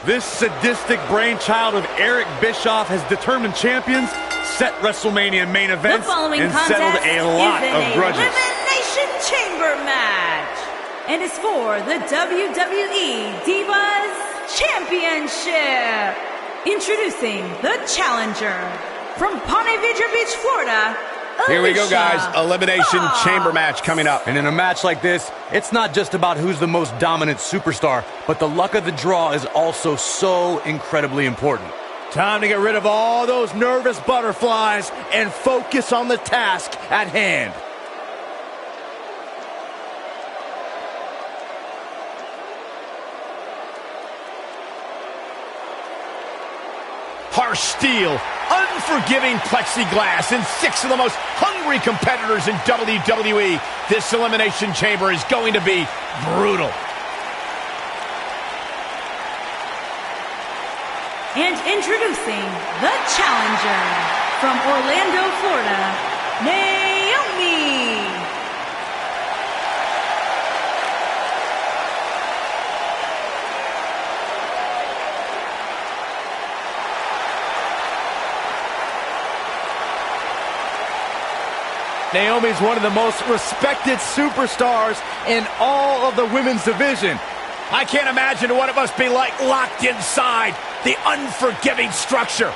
This sadistic brainchild of Eric Bischoff has determined champions, set WrestleMania main events, and settled a lot of grudges. Elimination Chamber match, and is for the WWE Divas Championship. Introducing the challenger from Ponte Vedra Beach, Florida. Here we go, guys. Elimination Chamber match coming up. And in a match like this, it's not just about who's the most dominant superstar, but the luck of the draw is also so incredibly important. Time to get rid of all those nervous butterflies and focus on the task at hand. Harsh steel, unforgiving plexiglass, and 6 of the most hungry competitors in WWE. This Elimination Chamber is going to be brutal. And introducing the challenger from Orlando, Florida, Naomi. Naomi's one of the most respected superstars in all of the women's division. I can't imagine what it must be like locked inside the unforgiving structure.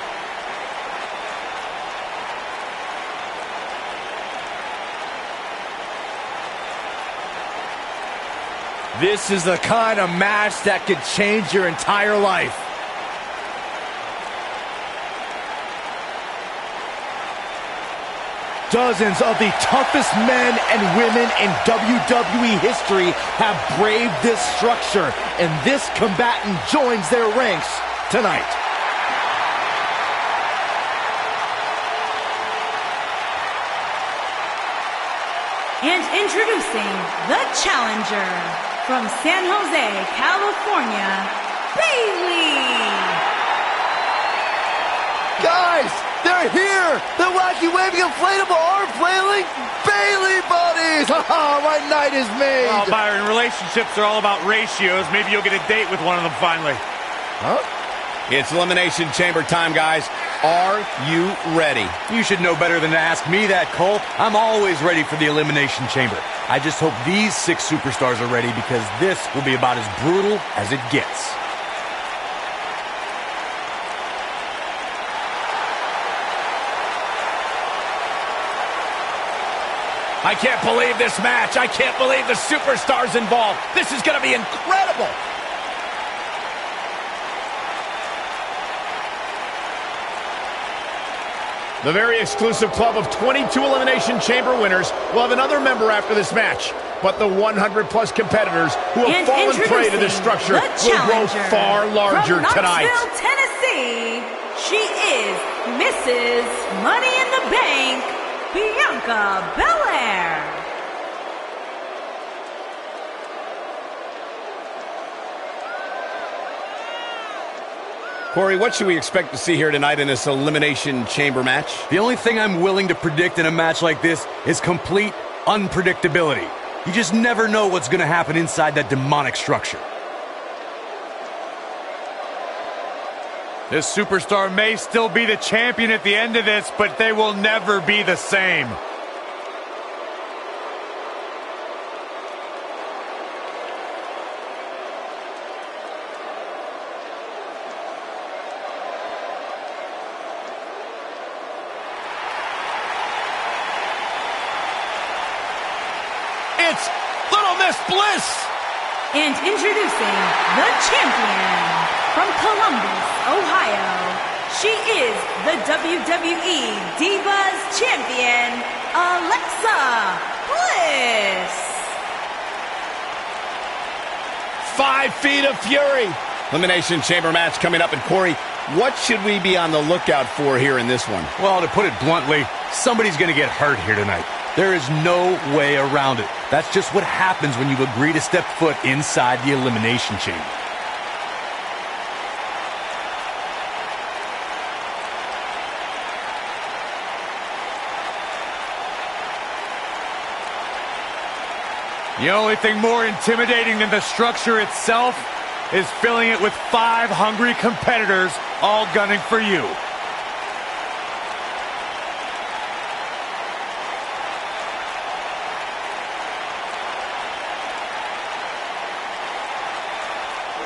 This is the kind of match that could change your entire life. Dozens of the toughest men and women in WWE history have braved this structure, and this combatant joins their ranks tonight. And introducing the challenger from San Jose, California, Bayley. Guys, they're here! The wacky waving inflatable arm flailing Bayley buddies! Haha, my night is made! Well, Byron, relationships are all about ratios. Maybe you'll get a date with one of them finally. Huh? It's Elimination Chamber time, guys. Are you ready? You should know better than to ask me that, Cole. I'm always ready for the Elimination Chamber. I just hope these 6 superstars are ready, because this will be about as brutal as it gets. I can't believe this match. I can't believe the superstars involved. This is going to be incredible. The very exclusive club of 22 Elimination Chamber winners will have another member after this match. But the 100-plus competitors who have fallen prey to this structure will grow far larger from tonight. Knoxville, Tennessee, she is Mrs. Money in the Bank, Bianca Belair. Corey, what should we expect to see here tonight in this Elimination Chamber match? The only thing I'm willing to predict in a match like this is complete unpredictability. You just never know what's going to happen inside that demonic structure. This superstar may still be the champion at the end of this, but they will never be the same. It's Little Miss Bliss! And introducing the champion from Columbus, Ohio, she is the WWE Divas Champion, Alexa Bliss. 5 feet of fury. Elimination Chamber match coming up. And Corey, what should we be on the lookout for here in this one? Well, to put it bluntly, somebody's going to get hurt here tonight. There is no way around it. That's just what happens when you agree to step foot inside the Elimination Chamber. The only thing more intimidating than the structure itself is filling it with 5 hungry competitors, all gunning for you.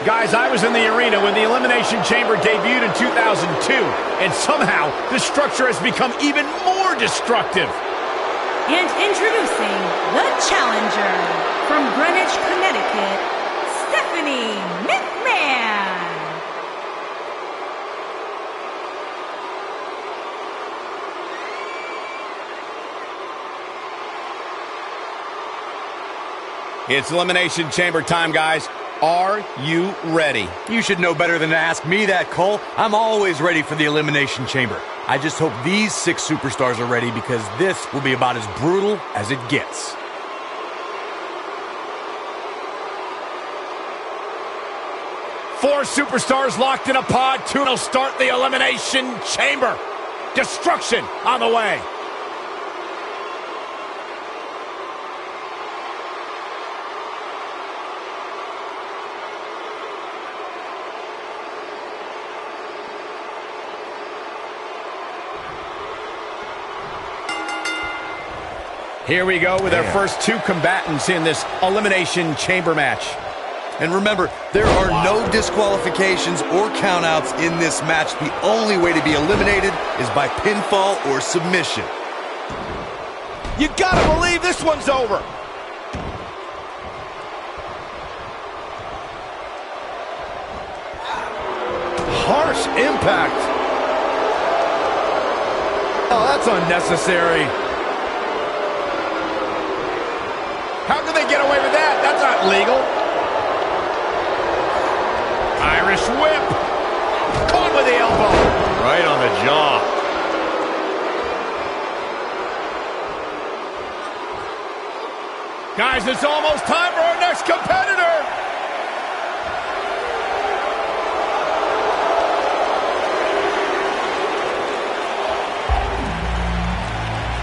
Guys, I was in the arena when the Elimination Chamber debuted in 2002, and somehow this structure has become even more destructive. And introducing the challenger from Greenwich, Connecticut, Stephanie McMahon. It's Elimination Chamber time, guys. Are you ready? You should know better than to ask me that, Cole. I'm always ready for the Elimination Chamber. I just hope these 6 superstars are ready because this will be about as brutal as it gets. Four superstars locked in a pod. 2 will start the Elimination Chamber. Destruction on the way. Here we go with our first 2 combatants in this Elimination Chamber match. And remember, there are no disqualifications or countouts in this match. The only way to be eliminated is by pinfall or submission. You gotta believe this one's over. Harsh impact. Oh, that's unnecessary. How can they get away with that? That's not legal. Irish whip. Caught with the elbow. Right on the jaw. Guys, it's almost time for our next competitor.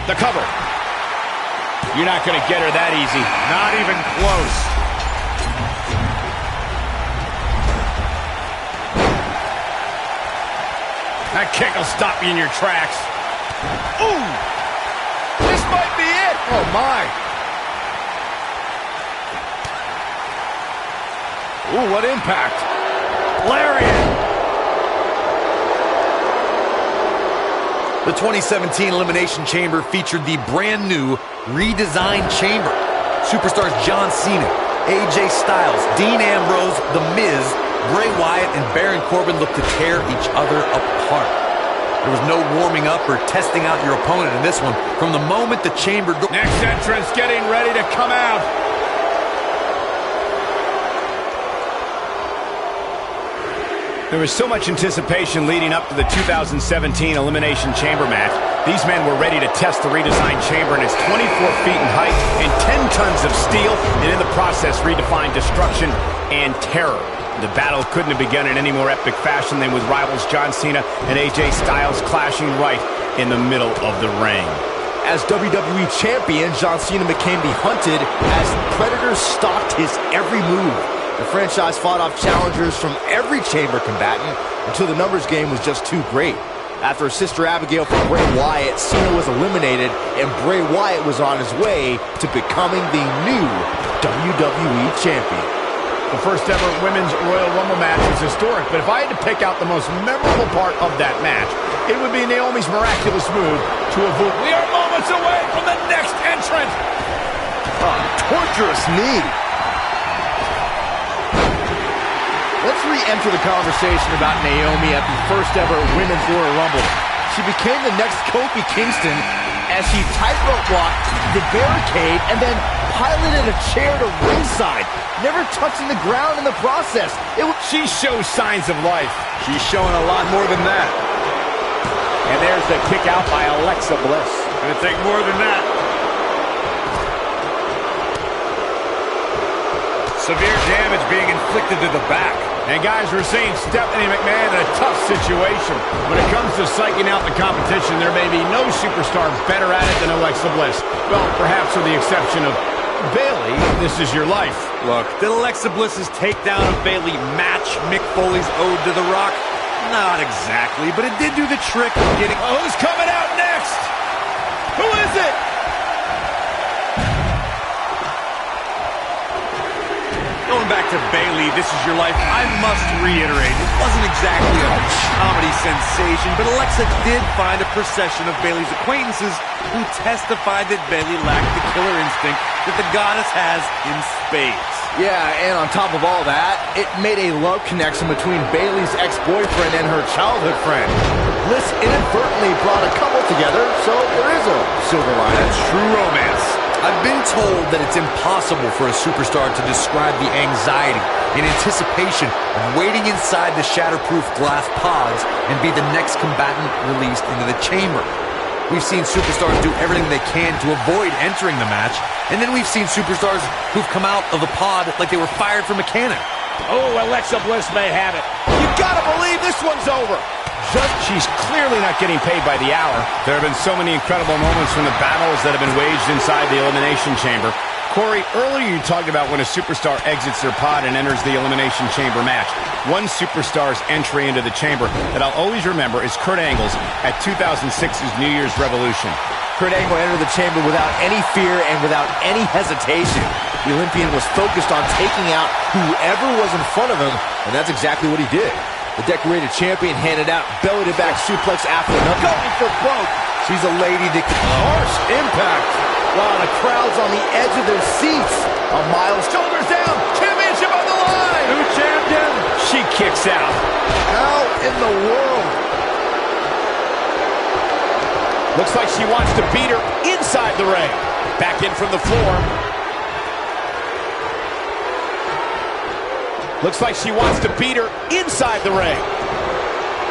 The cover. You're not going to get her that easy. Not even close. That kick will stop you in your tracks. Ooh! This might be it! Oh, my. Ooh, what impact. Lariat. The 2017 Elimination Chamber featured the brand new redesigned chamber. Superstars John Cena, AJ Styles, Dean Ambrose, The Miz, Bray Wyatt, and Baron Corbin looked to tear each other apart. There was no warming up or testing out your opponent in this one. From the moment the chamber... Next entrance getting ready to come out. There was so much anticipation leading up to the 2017 Elimination Chamber match. These men were ready to test the redesigned chamber, and it's 24 feet in height and 10 tons of steel, and in the process redefine destruction and terror. The battle couldn't have begun in any more epic fashion than with rivals John Cena and AJ Styles clashing right in the middle of the ring. As WWE Champion, John Cena became the hunted as predators stalked his every move. The franchise fought off challengers from every chamber combatant until the numbers game was just too great. After his sister Abigail for Bray Wyatt, Cena was eliminated, and Bray Wyatt was on his way to becoming the new WWE Champion. The first ever Women's Royal Rumble match is historic, but if I had to pick out the most memorable part of that match, it would be Naomi's miraculous move to avoid. We are moments away from the next entrant. Torturous knee. Let's re-enter the conversation about Naomi at the first ever Women's Royal Rumble. She became the next Kofi Kingston as she tightrope walked the barricade and then piloted a chair to ringside, never touching the ground in the process. She shows signs of life. She's showing a lot more than that. And there's the kick out by Alexa Bliss. Gonna take more than that. Severe damage being inflicted to the back. And guys, we're seeing Stephanie McMahon in a tough situation. When it comes to psyching out the competition, there may be no superstar better at it than Alexa Bliss. Well, perhaps with the exception of Bayley, this is your life. Look, did Alexa Bliss's takedown of Bayley match Mick Foley's ode to The Rock? Not exactly, but it did do the trick of getting... Oh, who's coming out next? Who is it? Going back to Bayley, this is your life. I must reiterate, it wasn't exactly a comedy sensation, but Alexa did find a procession of Bayley's acquaintances who testified that Bayley lacked the killer instinct that the goddess has in spades. Yeah, and on top of all that, it made a love connection between Bayley's ex-boyfriend and her childhood friend. Bliss inadvertently brought a couple together, so there is a silver lining. That's true romance. I've been told that it's impossible for a superstar to describe the anxiety and anticipation of waiting inside the shatterproof glass pods and be the next combatant released into the chamber. We've seen superstars do everything they can to avoid entering the match, and then we've seen superstars who've come out of the pod like they were fired from a cannon. Oh, Alexa Bliss may have it. You gotta believe this one's over. She's clearly not getting paid by the hour. There have been so many incredible moments from the battles that have been waged inside the Elimination Chamber. Corey, earlier you talked about when a superstar exits their pod and enters the Elimination Chamber match. One superstar's entry into the chamber that I'll always remember is Kurt Angle's at 2006's New Year's Revolution. Kurt Angle entered the chamber without any fear and without any hesitation. The Olympian was focused on taking out whoever was in front of him, and that's exactly what he did. The decorated champion handed out belly-to-back suplex after another. Going for broke. She's a lady that can harsh impact. While the crowd's on the edge of their seats. A mile Shoulders down. Championship on the line. New champion. She kicks out. How in the world? Looks like she wants to beat her inside the ring. Back in from the floor. Looks like she wants to beat her inside the ring.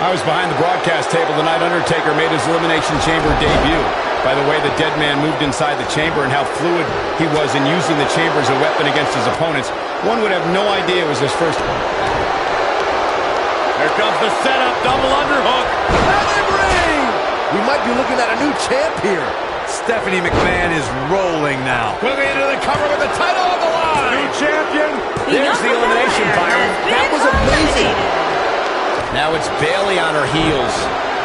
I was behind the broadcast table the night Undertaker made his Elimination Chamber debut. By the way, the dead man moved inside the chamber and how fluid he was in using the chamber as a weapon against his opponents. One would have no idea it was his first. Here comes the setup, double underhook. Ring! We might be looking at a new champ here. Stephanie McMahon is rolling now. Moving into the cover with the title on the line. New champion. There's the elimination final. That was amazing. Now it's Bayley on her heels.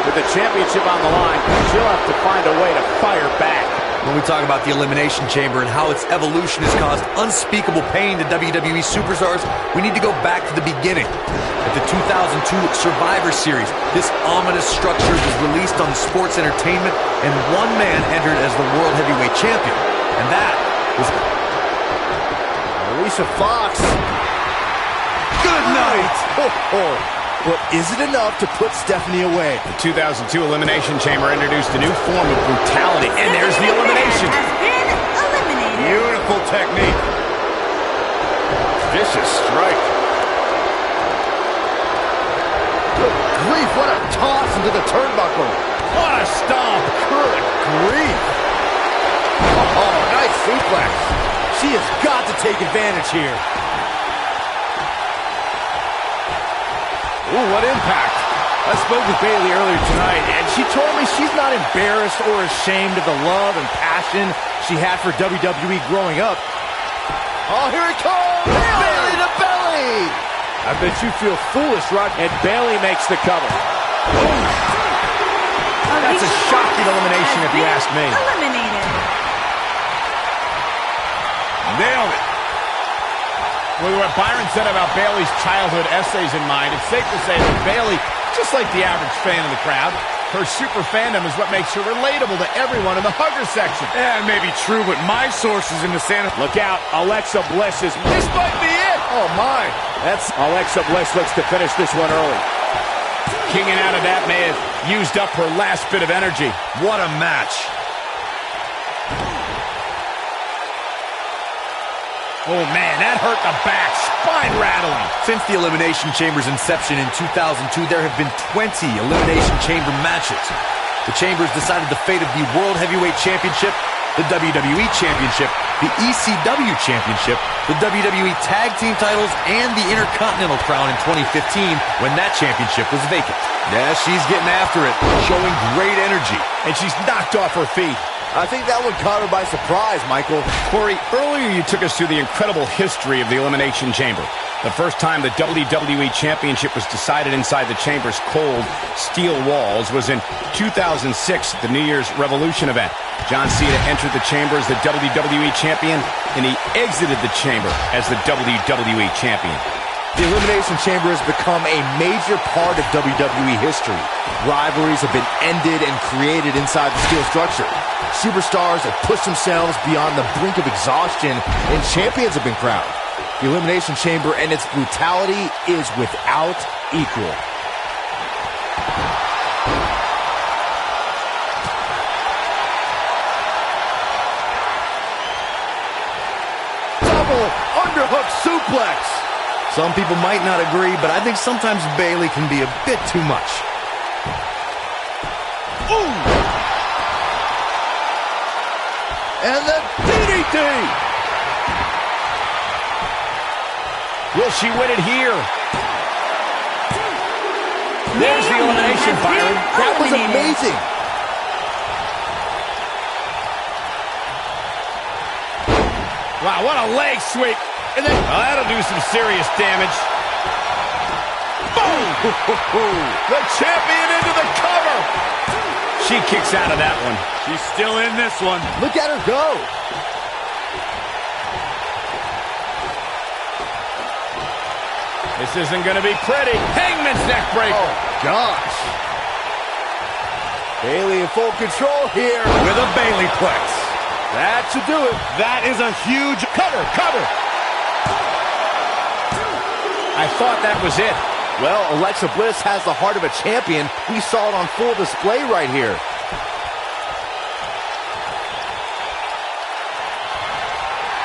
With the championship on the line, she'll have to find a way to fire back. When we talk about the Elimination Chamber and how its evolution has caused unspeakable pain to WWE superstars, we need to go back to the beginning. At the 2002 Survivor Series, this ominous structure was released on Sports Entertainment, and one man entered as the World Heavyweight Champion, and that was Alicia Fox. Good night! But is it enough to put Stephanie away? The 2002 Elimination Chamber introduced a new form of brutality, and there's the elimination. Has been eliminated. Beautiful technique. Vicious strike. Good grief, what a toss into the turnbuckle. What a stomp. Good grief. Oh, nice suplex. She has got to take advantage here. Ooh, what impact. I spoke with Bayley earlier tonight, and she told me she's not embarrassed or ashamed of the love and passion she had for WWE growing up. Oh, here it comes! Bayley to belly! I bet you feel foolish, Rod. And Bayley makes the cover. That's a shocking elimination if you ask me. Eliminated. Nailed it. With what Byron said about Bayley's childhood essays in mind, it's safe to say that Bayley, just like the average fan in the crowd, her super fandom is what makes her relatable to everyone in the hugger section. Yeah, it may be true, but my sources in the Santa... Look out, Alexa Bliss is... This might be it! Oh, my. That's... Alexa Bliss looks to finish this one early. Kicking out of that may have used up her last bit of energy. What a match. Oh, man, that hurt the back. Spine rattling. Since the Elimination Chamber's inception in 2002, there have been 20 Elimination Chamber matches. The Chambers decided the fate of the World Heavyweight Championship, the WWE Championship, the ECW Championship, the WWE Tag Team titles, and the Intercontinental crown in 2015 when that championship was vacant. Yeah, she's getting after it, showing great energy. And she's knocked off her feet. I think that one caught her by surprise, Michael. Corey, earlier you took us through the incredible history of the Elimination Chamber. The first time the WWE Championship was decided inside the Chamber's cold steel walls was in 2006, the New Year's Revolution event. John Cena entered the Chamber as the WWE Champion, and he exited the Chamber as the WWE Champion. The Elimination Chamber has become a major part of WWE history. Rivalries have been ended and created inside the steel structure. Superstars have pushed themselves beyond the brink of exhaustion, and champions have been crowned. The Elimination Chamber and its brutality is without equal. Double underhook suplex. Some people might not agree, but I think sometimes Bayley can be a bit too much. Ooh! And the DDT! Will she win it here? There's the elimination, Byron. That was amazing. Wow, what a leg sweep. And then, that'll do some serious damage. Boom! The champion into the cover. She kicks out of that one. She's still in this one. Look at her go. This isn't going to be pretty. Hangman's neck breaker. Oh, gosh. Bayley in full control here. With a Bayleyplex. That should do it. That is a huge cover. I thought that was it. Well, Alexa Bliss has the heart of a champion. We saw it on full display right here.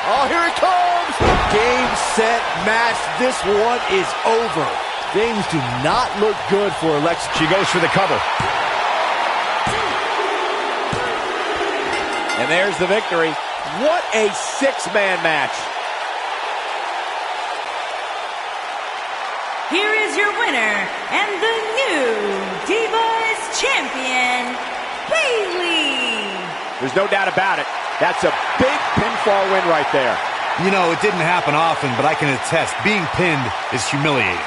Oh, here it comes! Game, set, match. This one is over. Things do not look good for Alexa. She goes for the cover. And there's the victory. What a six-man match. Here is your winner and the new Divas Champion, Bayley. There's no doubt about it. That's a big pinfall win right there. You know, it didn't happen often, but I can attest, being pinned is humiliating.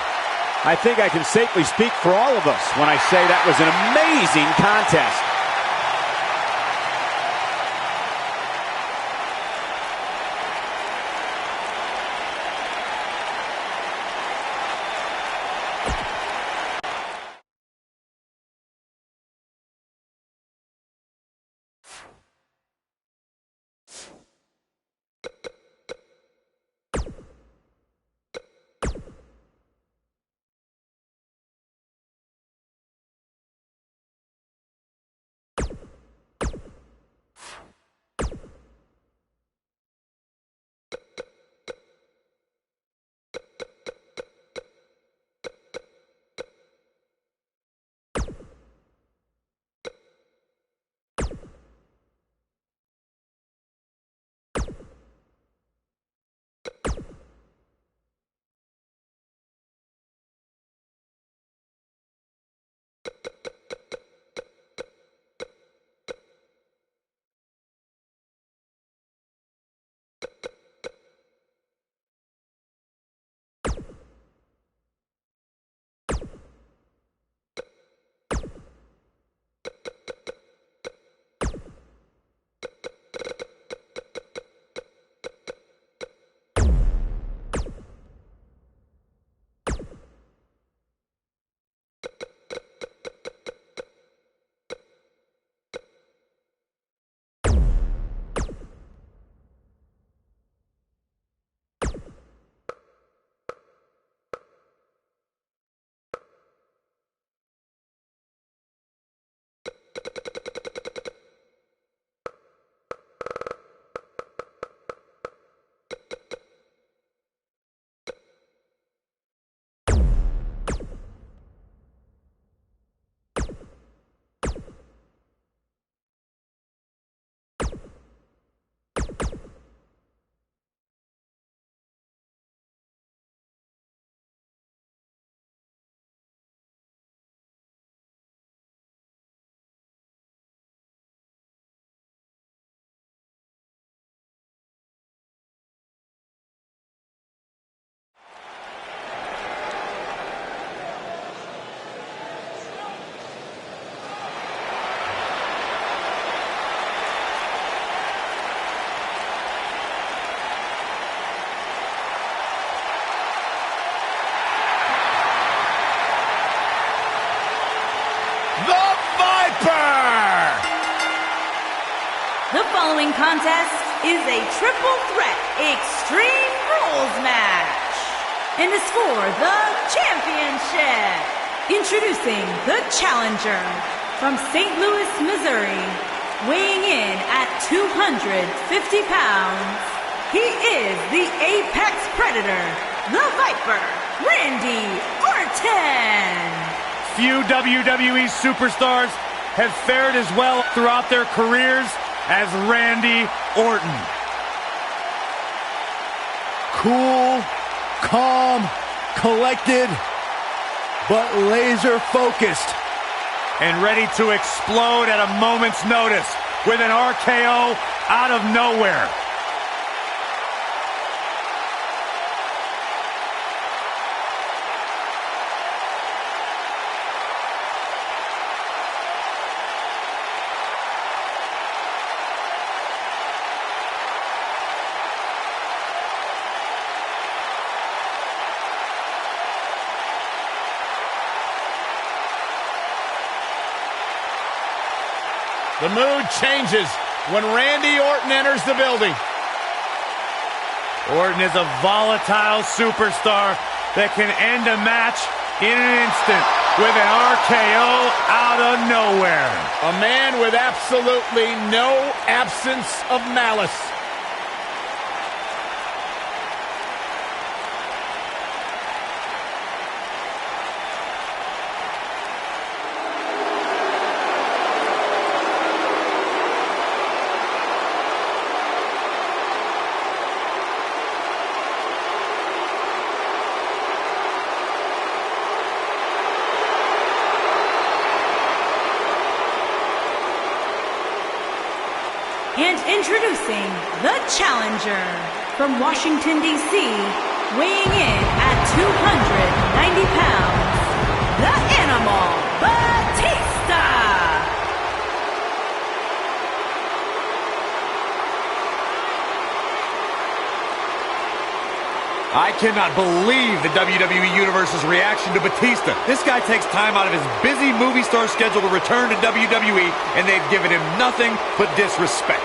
I think I can safely speak for all of us when I say that was an amazing contest. following contest is a triple threat Extreme Rules match and is for the championship. Introducing the challenger from St. Louis, Missouri, weighing in at 250 pounds. He is the Apex Predator, the Viper, Randy Orton. Few WWE superstars have fared as well throughout their careers as Randy Orton. Cool, calm, collected, but laser focused. And ready to explode at a moment's notice with an RKO out of nowhere. The mood changes when Randy Orton enters the building. Orton is a volatile superstar that can end a match in an instant with an RKO out of nowhere. A man with absolutely no absence of malice. And introducing the challenger from Washington, D.C., weighing in at 290 pounds, the Animal, Batista! I cannot believe the WWE Universe's reaction to Batista. This guy takes time out of his busy movie star schedule to return to WWE, and they've given him nothing but disrespect.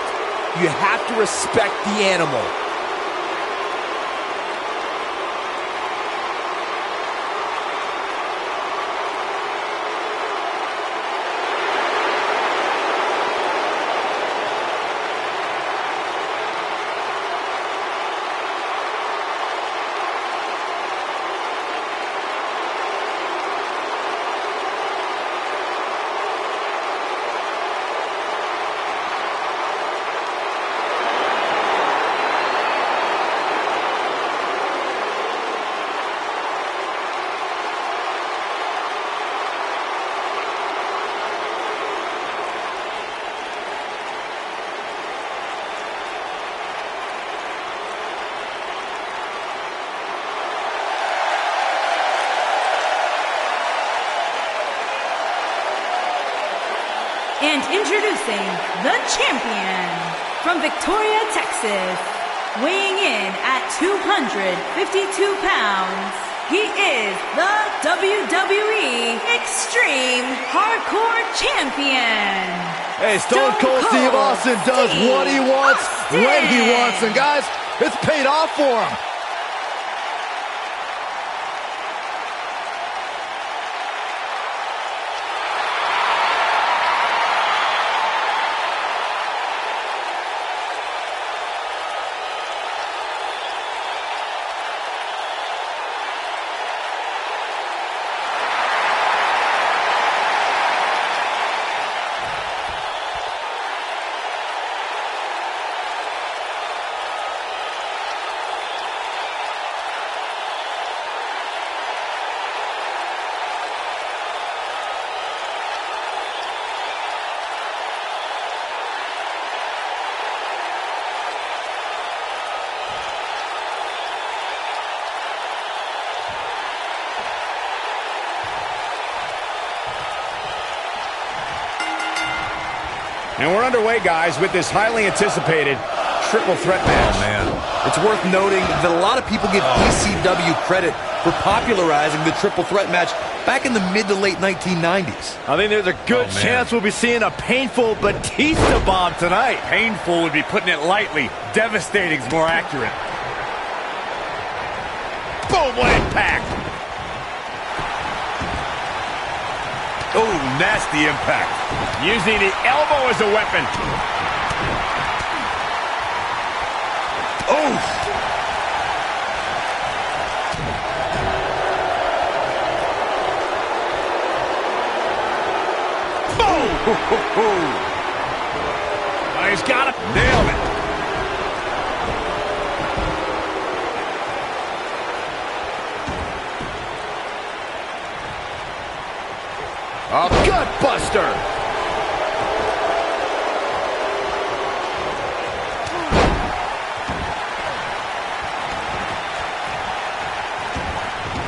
You have to respect the Animal. And introducing the champion from Victoria, Texas, weighing in at 252 pounds, he is the WWE Extreme Hardcore Champion. Hey, Stone Cold Steve Austin does what he wants, when he wants, and guys, it's paid off for him. And we're underway, guys, with this highly anticipated triple threat match. Oh, man. It's worth noting that a lot of people give ECW credit for popularizing the triple threat match back in the mid to late 1990s. I think there's a good chance we'll be seeing a painful Batista bomb tonight. Painful would be putting it lightly. Devastating is more accurate. Boom, what impact! Oh, nasty impact. Using the elbow as a weapon. Oh! Boom! Oh, he's got it. Nailed it. A gut buster.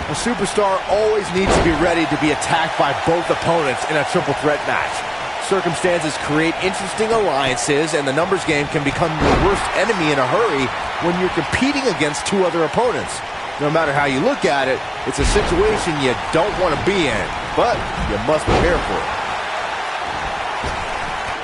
A superstar always needs to be ready to be attacked by both opponents in a triple threat match. Circumstances create interesting alliances, and the numbers game can become your worst enemy in a hurry when you're competing against two other opponents. No matter how you look at it, it's a situation you don't want to be in, but you must prepare for it.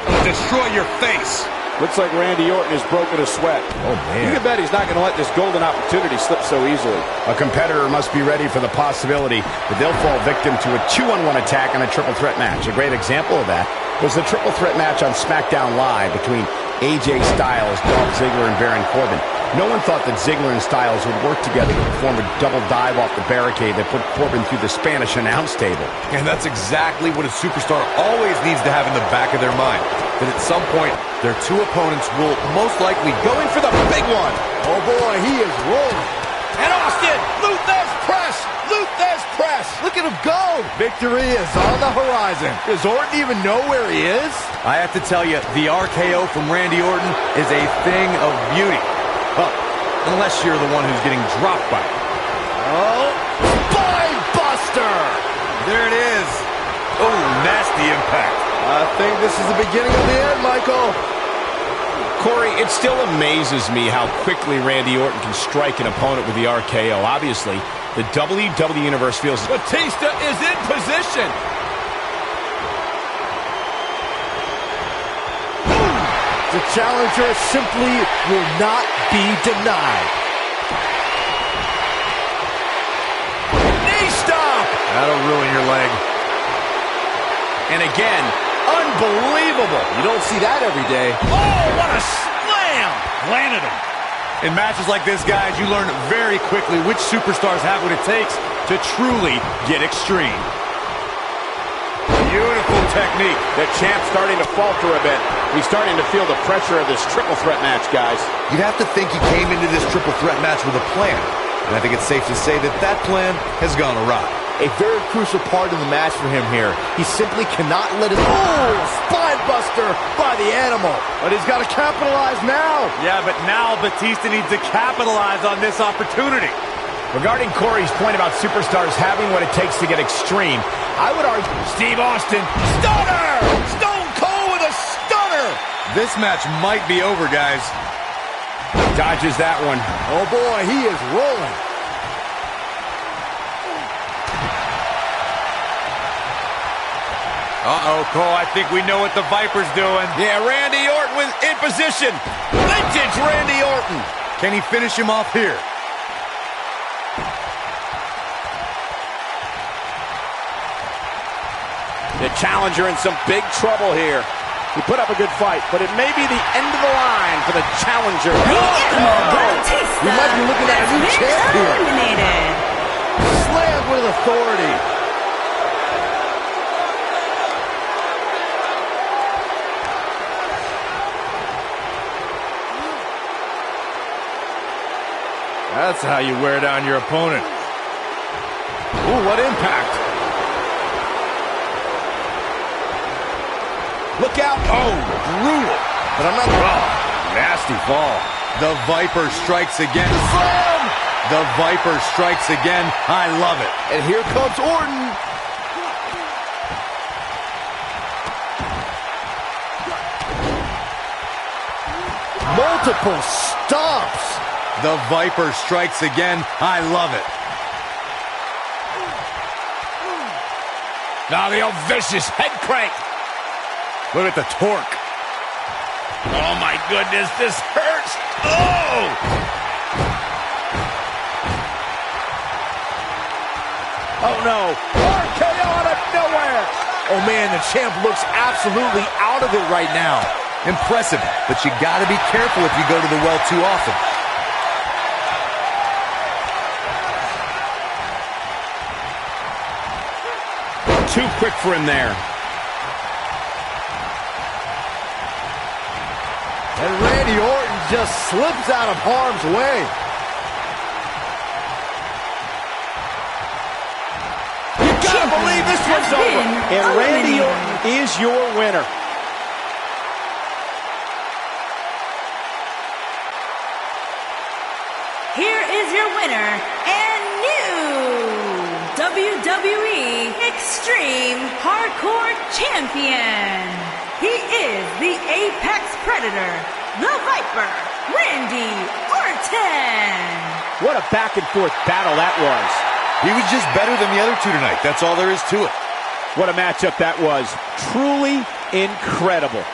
It'll destroy your face. Looks like Randy Orton is broken a sweat. Oh, man. You can bet he's not going to let this golden opportunity slip so easily. A competitor must be ready for the possibility that they'll fall victim to a 2-on-1 attack in a triple threat match. A great example of that was the triple threat match on SmackDown Live between AJ Styles, Dolph Ziggler, and Baron Corbin. No one thought that Ziggler and Styles would work together to perform a double dive off the barricade that put Corbin through the Spanish announce table. And that's exactly what a superstar always needs to have in the back of their mind. That at some point, their two opponents will most likely go in for the big one. Oh boy, he is rolling. And Austin, Luthez press! Luthez press! Look at him go! Victory is on the horizon. Does Orton even know where he is? I have to tell you, the RKO from Randy Orton is a thing of beauty. Well, unless you're the one who's getting dropped by it. Oh, spine buster! There it is. Oh, nasty impact. I think this is the beginning of the end, Michael. Corey, it still amazes me how quickly Randy Orton can strike an opponent with the RKO. Obviously, the WWE Universe feels Batista is in position. The challenger simply will not be denied. Knee stomp! That'll ruin your leg. And again, unbelievable. You don't see that every day. Oh, what a slam! Landed him. In matches like this, guys, you learn very quickly which superstars have what it takes to truly get extreme. Beautiful technique. the champ's starting to falter a bit. He's starting to feel the pressure of this triple threat match, guys. You'd have to think he came into this triple threat match with a plan. And I think it's safe to say that that plan has gone awry. A very crucial part of the match for him here. He simply cannot let it... Oh! Spine buster by the animal. But he's got to capitalize now. Yeah, but now Batista needs to capitalize on this opportunity. Regarding Corey's point about superstars having what it takes to get extreme, I would argue Steve Austin, stunner! Stone Cold with a stunner! This match might be over, guys. Dodges that one. Oh boy, he is rolling. Uh-oh, Cole, I think we know what the Viper's doing. Yeah, Randy Orton was in position. Vintage Randy Orton. Can he finish him off here? The challenger in some big trouble here. He put up a good fight, but it may be the end of the line for the challenger. We might be looking at a new champ here. Slammed with authority. That's how you wear down your opponent. Ooh, what impact. Look out. Oh, brutal. But I'm not... Oh, nasty fall. The Viper strikes again. Slam! The Viper strikes again. I love it. And here comes Orton. Multiple stomps. The Viper strikes again. I love it. Now the old vicious head crank. Look at the torque. Oh, my goodness, this hurts. Oh! Oh, no. RKO out of nowhere. Oh, man, the champ looks absolutely out of it right now. Impressive, but you gotta be careful if you go to the well too often. Too quick for him there. And Randy Orton just slips out of harm's way. You gotta believe this one's over. And Randy Orton is your winner. Here is your winner and new WWE Extreme Hardcore Champion. He is the Apex Predator, the Viper, Randy Orton. What a back-and-forth battle that was. He was just better than the other two tonight. That's all there is to it. What a matchup that was. Truly incredible.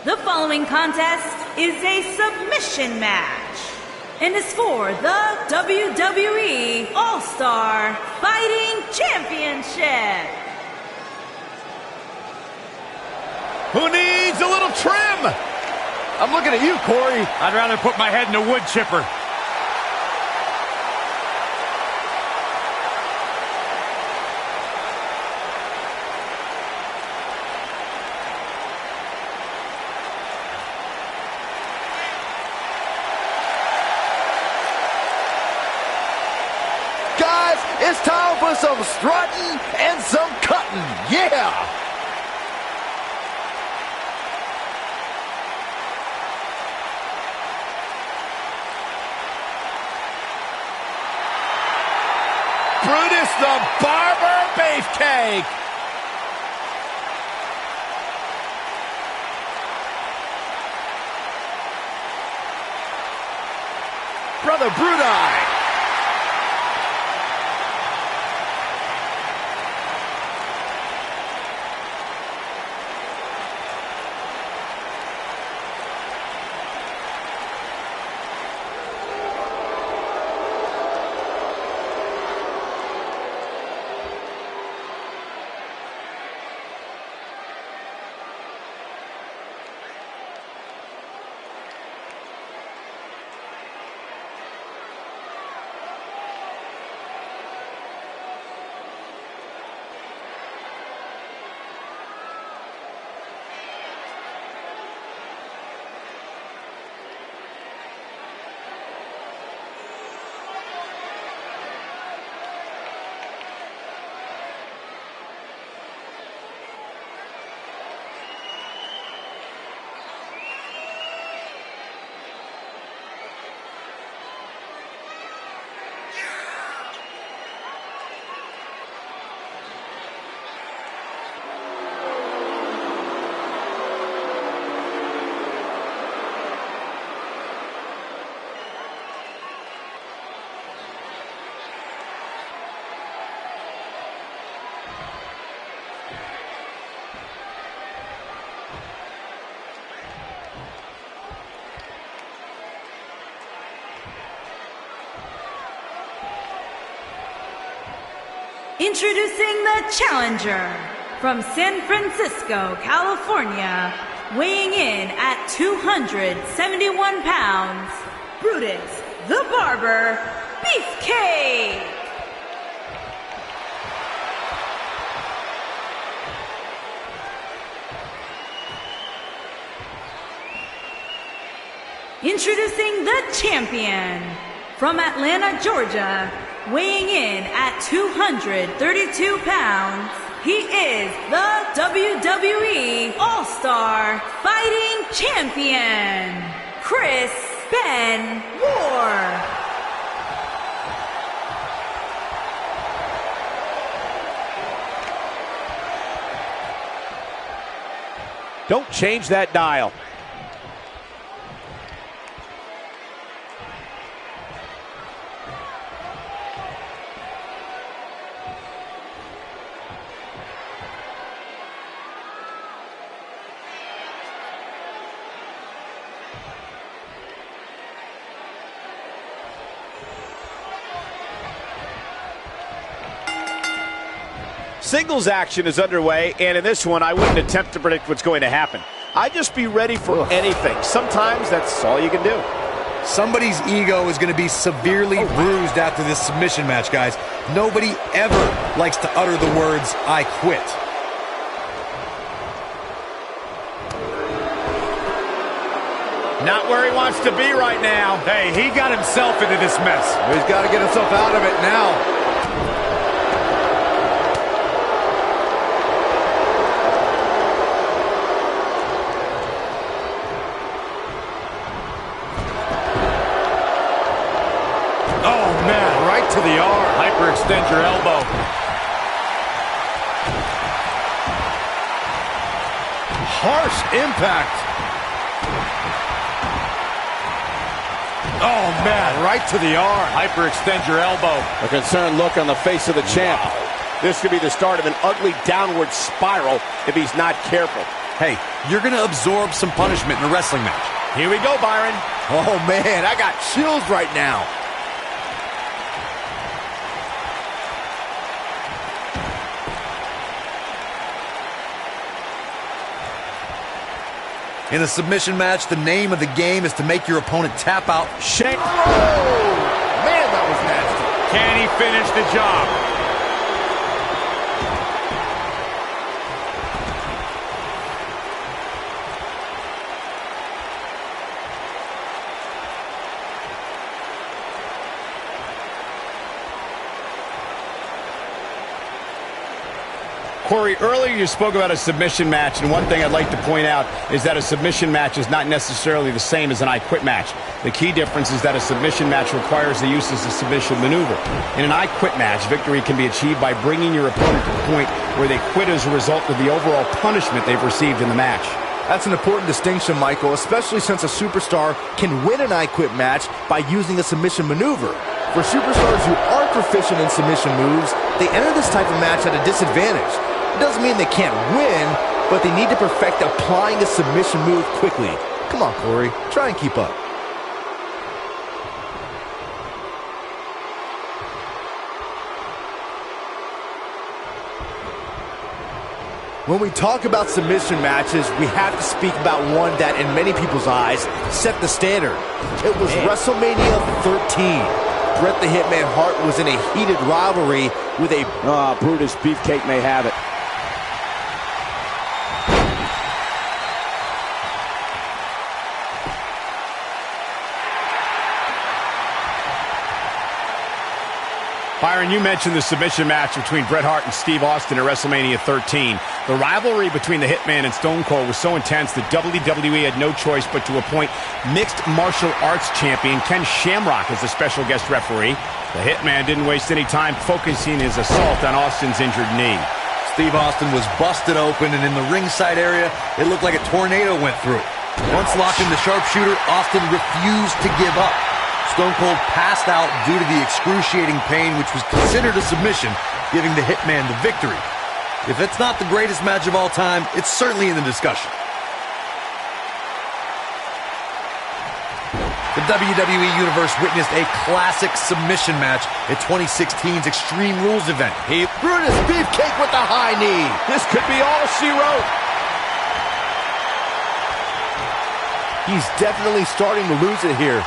The following contest is a submission match and is for the WWE All-Star Fighting Championship. Who needs a little trim? I'm looking at you, Corey. I'd rather put my head in a wood chipper. Guys, it's time for some strutting and some cutting. Yeah! Brutus the Barber Beefcake. Brother Brutus. Introducing the challenger from San Francisco, California, weighing in at 271 pounds, Brutus the Barber Beefcake. Introducing the champion from Atlanta, Georgia, weighing in at 232 pounds, he is the WWE All-Star Fighting Champion, Benoit. Don't change that dial. Singles action is underway, and in this one, I wouldn't attempt to predict what's going to happen. I'd just be ready for anything. Sometimes that's all you can do. Somebody's ego is going to be severely bruised after this submission match, guys. Nobody ever likes to utter the words, "I quit." Not where he wants to be right now. Hey, he got himself into this mess. He's got to get himself out of it now. To the arm. Hyperextend your elbow. Harsh impact. Oh, man. Right to the arm. Hyperextend your elbow. A concerned look on the face of the champ. Wow. This could be the start of an ugly downward spiral if he's not careful. Hey, you're going to absorb some punishment in a wrestling match. Here we go, Byron. Oh, man, I got chills right now. In a submission match, the name of the game is to make your opponent tap out. Shake. Oh, man, that was nasty. Can he finish the job? Corey, earlier you spoke about a submission match, and one thing I'd like to point out is that a submission match is not necessarily the same as an I Quit match. The key difference is that a submission match requires the use of a submission maneuver. In an I Quit match, victory can be achieved by bringing your opponent to the point where they quit as a result of the overall punishment they've received in the match. That's an important distinction, Michael, especially since a superstar can win an I Quit match by using a submission maneuver. For superstars who aren't proficient in submission moves, they enter this type of match at a disadvantage. It doesn't mean they can't win, but they need to perfect applying a submission move quickly. Come on, Corey, try and keep up. When we talk about submission matches, we have to speak about one that, in many people's eyes, set the standard. It was WrestleMania 13. Bret the Hitman Hart was in a heated rivalry with a... Brutus Beefcake may have it. Byron, you mentioned the submission match between Bret Hart and Steve Austin at WrestleMania 13. The rivalry between the Hitman and Stone Cold was so intense that WWE had no choice but to appoint mixed martial arts champion Ken Shamrock as the special guest referee. The Hitman didn't waste any time focusing his assault on Austin's injured knee. Steve Austin was busted open, and in the ringside area, it looked like a tornado went through. Once locked in the sharpshooter, Austin refused to give up. Stone Cold passed out due to the excruciating pain, which was considered a submission, giving the Hitman the victory. If it's not the greatest match of all time, it's certainly in the discussion. The WWE Universe witnessed a classic submission match at 2016's Extreme Rules event. Brutus Beefcake with the high knee. This could be all she wrote. He's definitely starting to lose it here.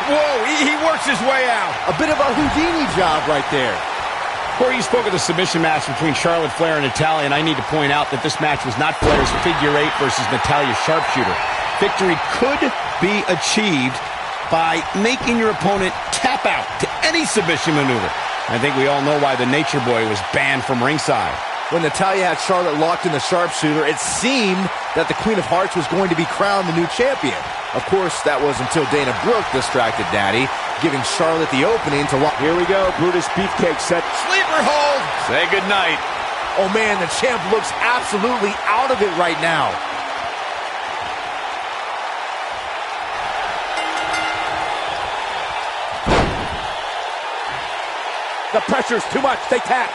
Whoa, he works his way out. A bit of a Houdini job right there. Corey, you spoke of the submission match between Charlotte Flair and Natalya, and I need to point out that this match was not Flair's figure eight versus Natalya's sharpshooter. Victory could be achieved by making your opponent tap out to any submission maneuver. I think we all know why the Nature Boy was banned from ringside. When Natalya had Charlotte locked in the sharpshooter, it seemed that the Queen of Hearts was going to be crowned the new champion. Of course, that was until Dana Brooke distracted Daddy, giving Charlotte the opening to lock. Here we go. Brutus Beefcake set. Sleeper hold. Say goodnight. Oh man, the champ looks absolutely out of it right now. The pressure's too much. They tap.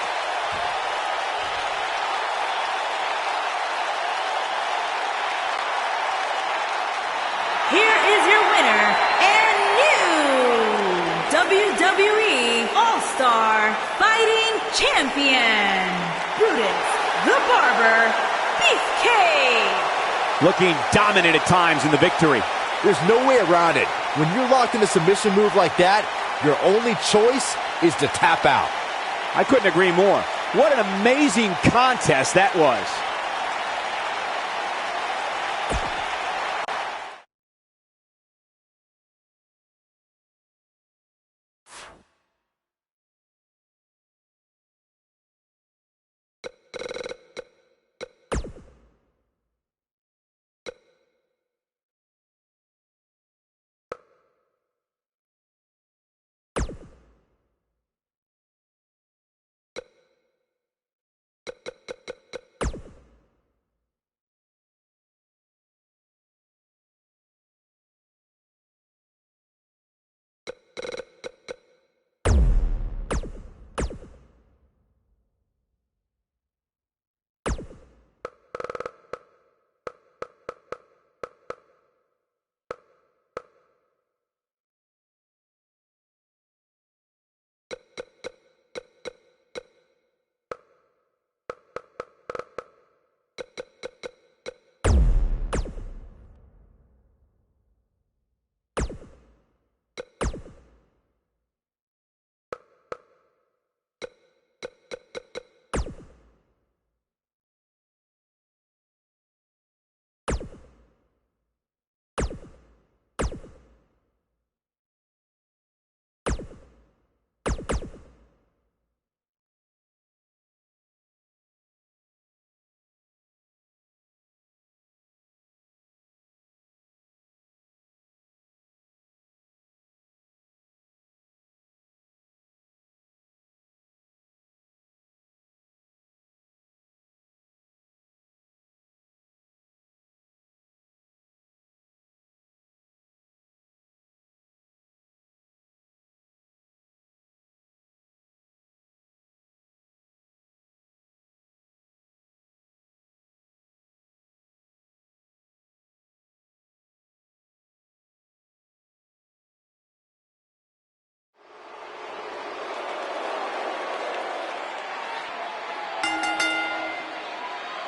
Here is your winner and new WWE All-Star Fighting Champion, Brutus the Barber Beefcake. Looking dominant at times in the victory. There's no way around it. When you're locked in a submission move like that, your only choice is to tap out. I couldn't agree more. What an amazing contest that was.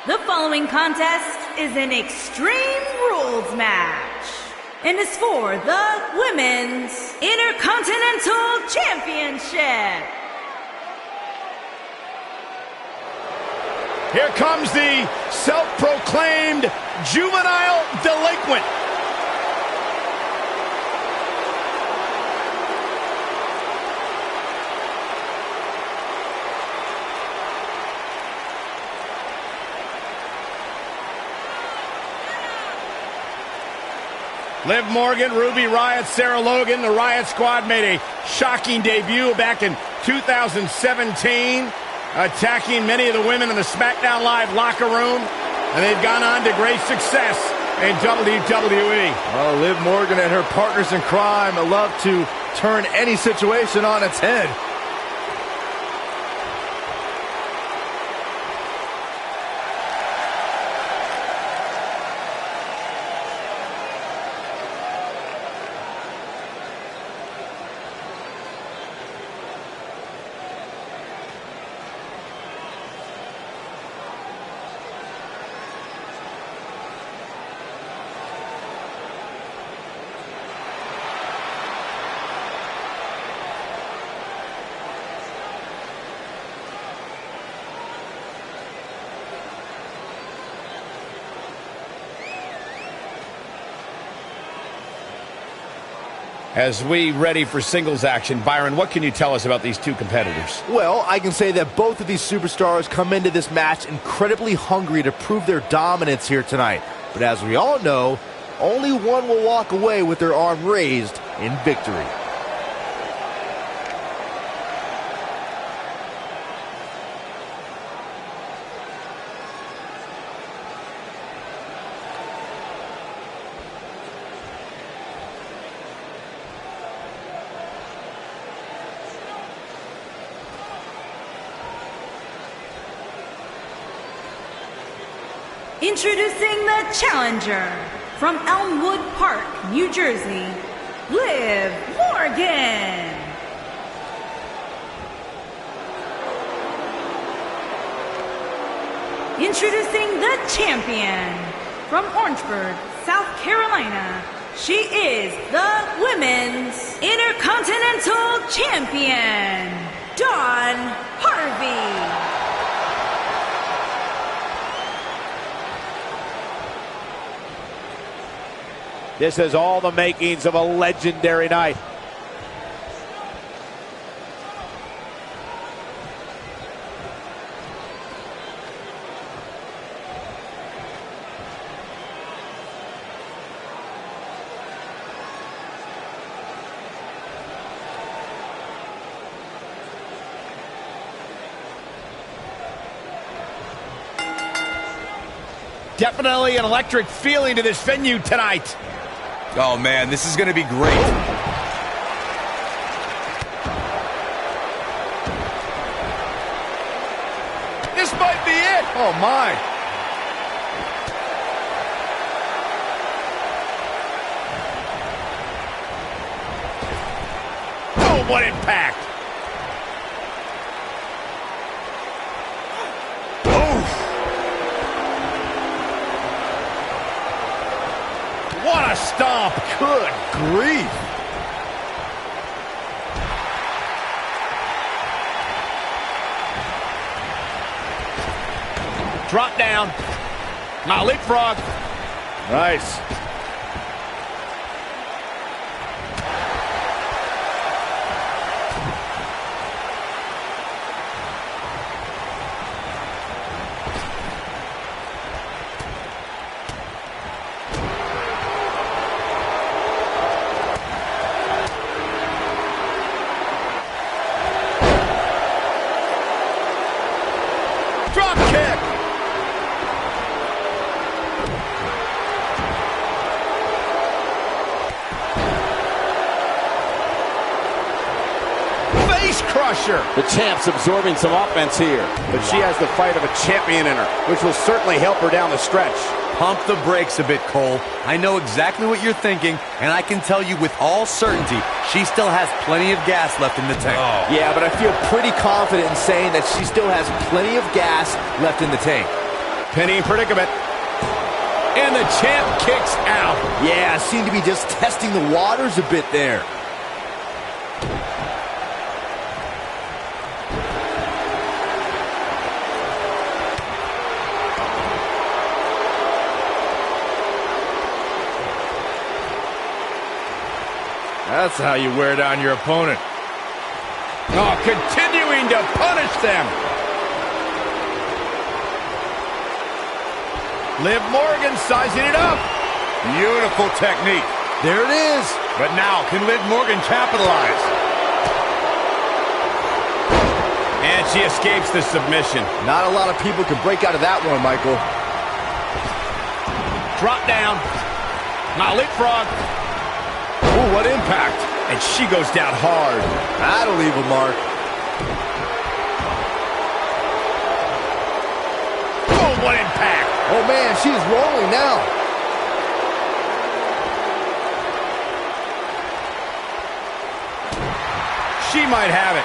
The following contest is an Extreme Rules match and is for the Women's Intercontinental Championship. Here comes the self-proclaimed juvenile delinquent. Liv Morgan, Ruby Riott, Sarah Logan. The Riott Squad made a shocking debut back in 2017, attacking many of the women in the SmackDown Live locker room, and they've gone on to great success in WWE. Well, Liv Morgan and her partners in crime love to turn any situation on its head. As we ready for singles action, Byron, what can you tell us about these two competitors? Well, I can say that both of these superstars come into this match incredibly hungry to prove their dominance here tonight. But as we all know, only one will walk away with their arm raised in victory. Introducing the challenger from Elmwood Park, New Jersey, Liv Morgan. Introducing the champion from Orangeburg, South Carolina. She is the Women's Intercontinental Champion, Dawn Harvey. This has all the makings of a legendary night. Definitely an electric feeling to this venue tonight. Oh, man, this is going to be great. This might be it. Oh, my. Oh, what impact. What a stomp. Good grief. Drop down. Now leapfrog. Nice. Drop kick. Face crusher. The champ's absorbing some offense here, but she has the fight of a champion in her, which will certainly help her down the stretch. Pump the brakes a bit, Cole. I know exactly what you're thinking, and I can tell you with all certainty, she still has plenty of gas left in the tank. Oh. Yeah, but I feel pretty confident in saying that she still has plenty of gas left in the tank. Pinning predicament. And the champ kicks out. Yeah, seemed to be just testing the waters a bit there. That's how you wear down your opponent. Oh, continuing to punish them. Liv Morgan sizing it up. Beautiful technique. There it is. But now, can Liv Morgan capitalize? And she escapes the submission. Not a lot of people can break out of that one, Michael. Drop down. Now leapfrog. Ooh, what impact. And she goes down hard. That'll leave a mark. Oh, what impact. Oh, man, she's rolling now. She might have it.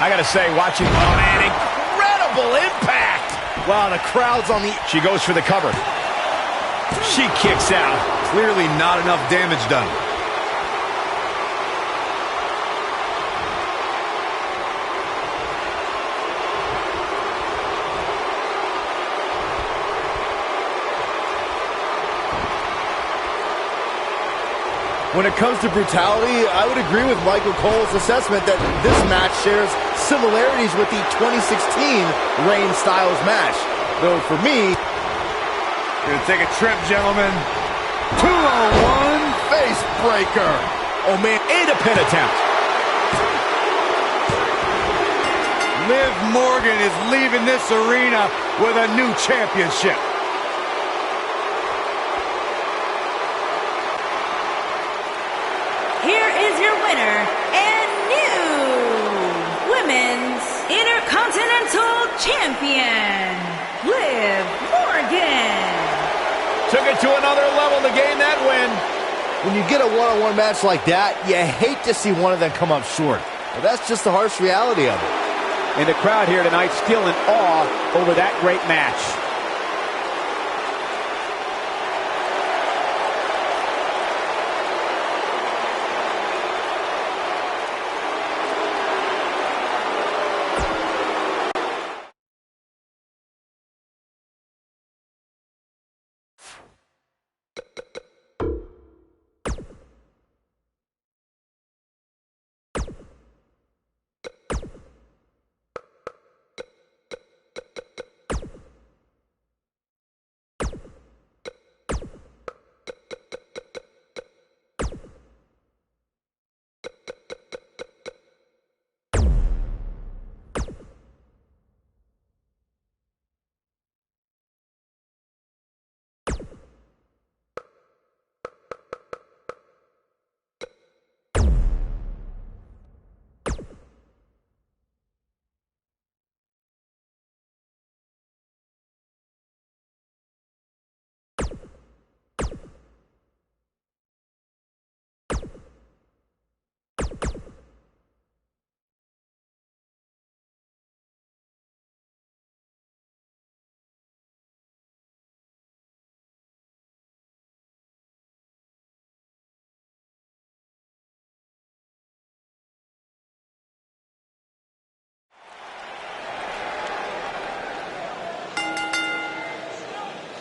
I gotta say, watching, oh man, incredible impact. Wow, the crowd's on the... She goes for the cover. She kicks out. Clearly not enough damage done. When it comes to brutality, I would agree with Michael Cole's assessment that this match shares similarities with the 2016 Reigns Styles match. Though for me, gonna take a trip, gentlemen. 201 face breaker. Oh man, and a pin attempt. Liv Morgan is leaving this arena with a new championship. Here is your winner and new Women's Intercontinental Champion, Liv Morgan. Took it to another level to gain that win. When you get a one-on-one match like that, you hate to see one of them come up short. But that's just the harsh reality of it. And the crowd here tonight still in awe over that great match.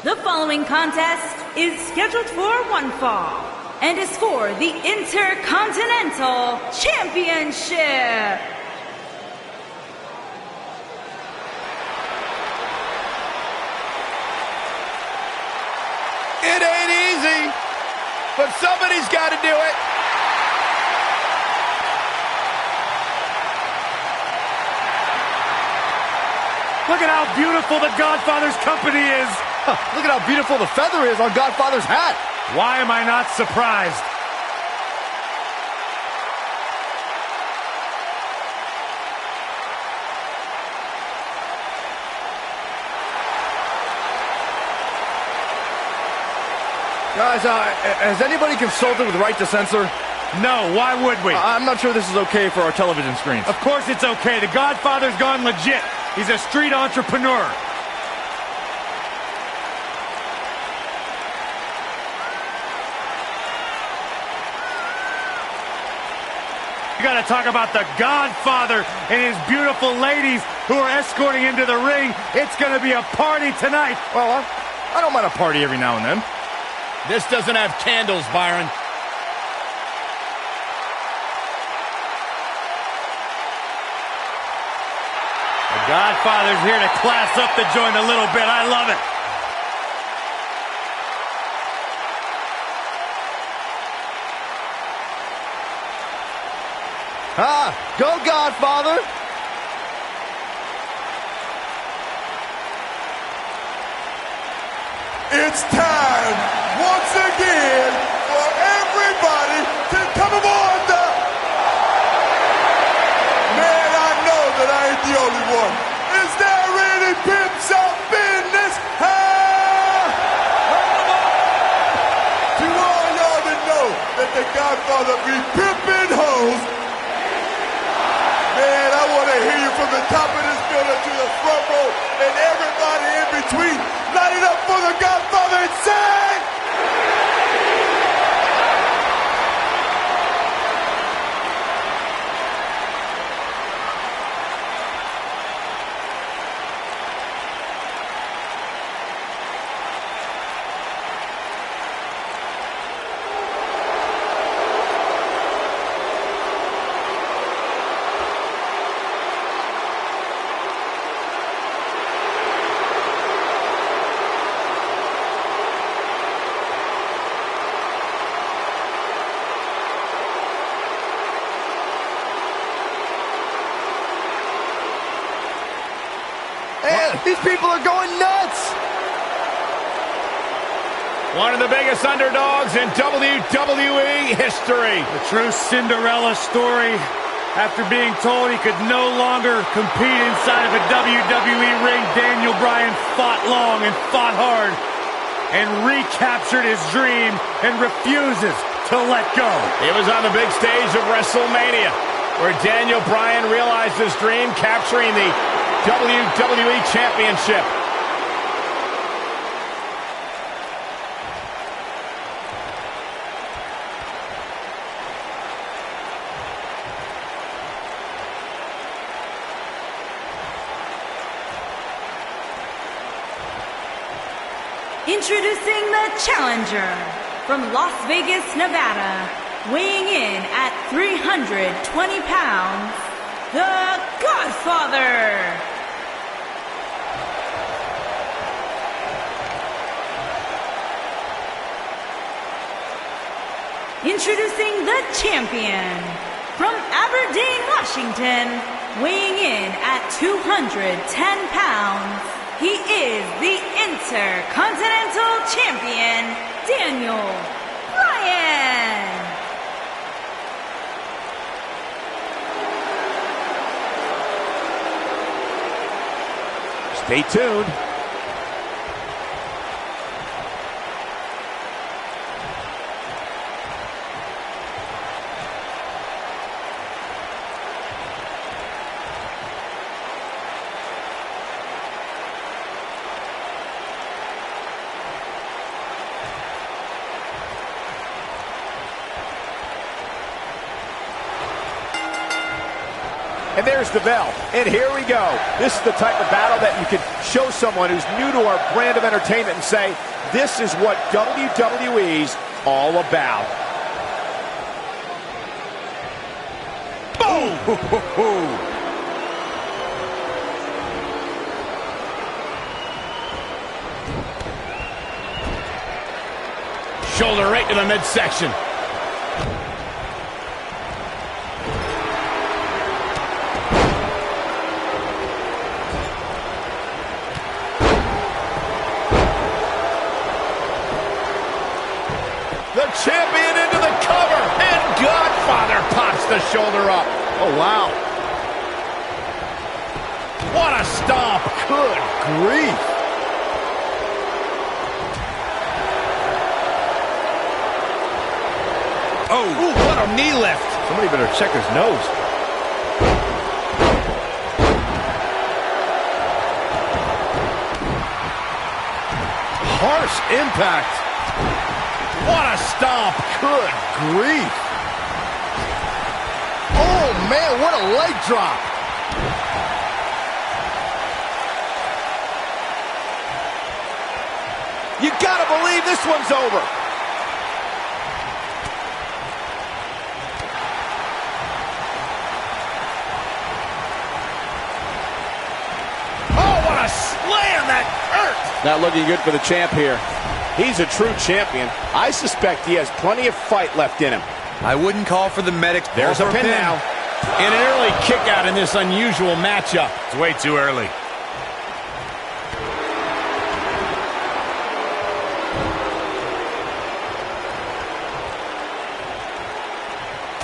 The following contest is scheduled for one fall and is for the Intercontinental Championship. It ain't easy, but somebody's got to do it. Look at how beautiful the Godfather's company is. Look at how beautiful the feather is on Godfather's hat. Why am I not surprised? Guys, has anybody consulted with Right to Censor? No, why would we? I'm not sure this is okay for our television screens. Of course it's okay. The Godfather's gone legit. He's a street entrepreneur. You got to talk about the Godfather and his beautiful ladies who are escorting into the ring. It's going to be a party tonight. Well, I don't mind a party every now and then. This doesn't have candles, Byron. The Godfather's here to class up the joint a little bit. I love it. Go Godfather! It's time, once again, for everybody to come aboard the... Man, I know that I ain't the only one. Is there any pimps up in this house? To all y'all that know that the Godfather be pimping hoes, man, I want to hear you from the top of this building to the front row and everybody in between. Light it up for the Godfather and sing! And these people are going nuts. One of the biggest underdogs in WWE history. The true Cinderella story. After being told he could no longer compete inside of a WWE ring, Daniel Bryan fought long and fought hard and recaptured his dream and refuses to let go. It was on the big stage of WrestleMania where Daniel Bryan realized his dream, capturing the WWE Championship. Introducing the challenger from Las Vegas, Nevada, weighing in at 320 pounds, the Godfather. Introducing the champion from Aberdeen, Washington, weighing in at 210 pounds. He is the Intercontinental Champion, Daniel Bryan. Stay tuned. And there's the bell. And here we go. This is the type of battle that you can show someone who's new to our brand of entertainment and say, this is what WWE's all about. Boom! Shoulder right to the midsection. Champion into the cover, and Godfather pops the shoulder up. Oh, wow. What a stomp. Good grief. Oh, ooh, what a knee lift. Somebody better check his nose. Harsh impact. What a stomp. Good grief. Oh, man, what a leg drop. You gotta believe this one's over. Oh, what a slam. That hurt. Not looking good for the champ here. He's a true champion. I suspect he has plenty of fight left in him. I wouldn't call for the medics. There's a pin now. And an early kick out in this unusual matchup. It's way too early.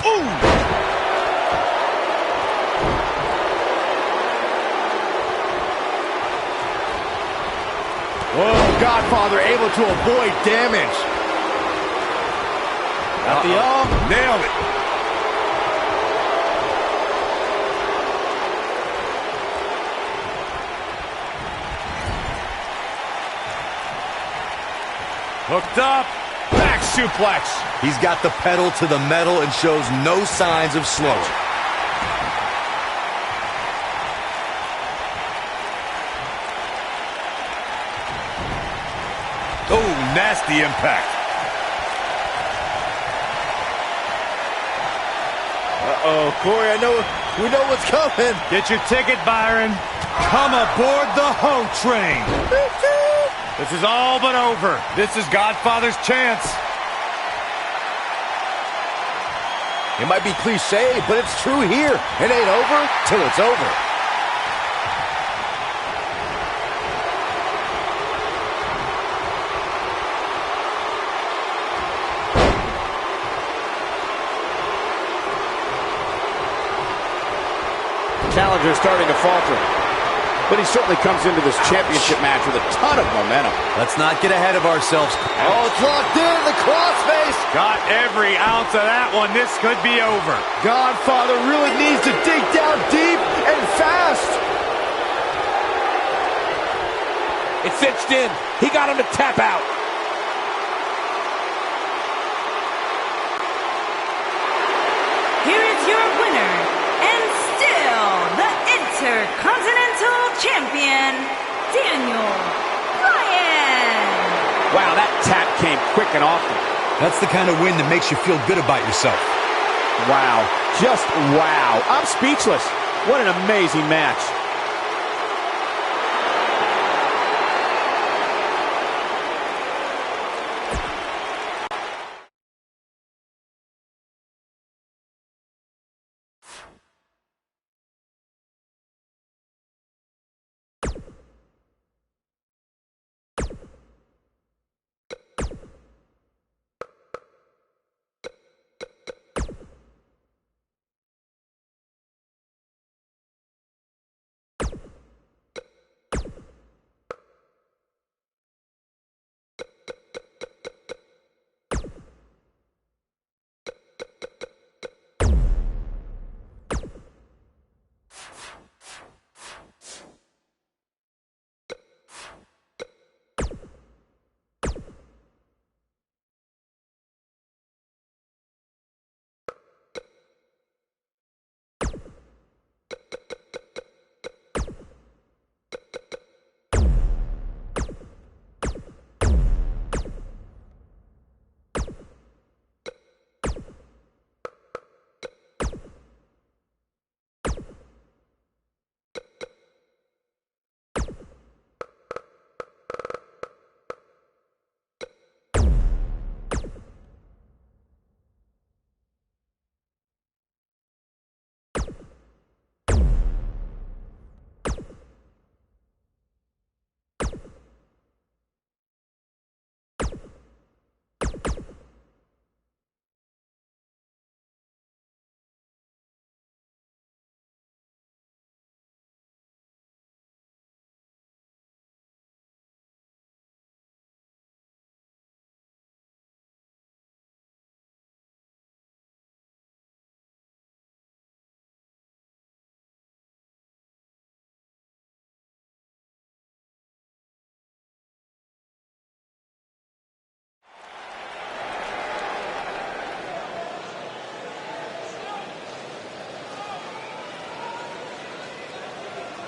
Ooh! Whoa, Godfather able to avoid damage. Got the arm. Nailed it. Hooked up. Back suplex. He's got the pedal to the metal and shows no signs of slowing. Oh, nasty impact. Uh-oh, Corey, we know what's coming. Get your ticket, Byron. Come aboard the Ho train. This is all but over. This is Godfather's chance. It might be cliche, but it's true here. It ain't over till it's over. challenger is starting to falter. But he certainly comes into this championship match with a ton of momentum. Let's not get ahead of ourselves. Oh, it's locked in, the crossface. Got every ounce of that one. This could be over. Godfather really needs to dig down deep and fast. It's cinched in. He got him to tap out. Here is your winner, and still the Intercontinental Champion, Daniel Bryan. Wow, that tap came quick and often. That's the kind of win that makes you feel good about yourself. Wow, just wow. I'm speechless. What an amazing match.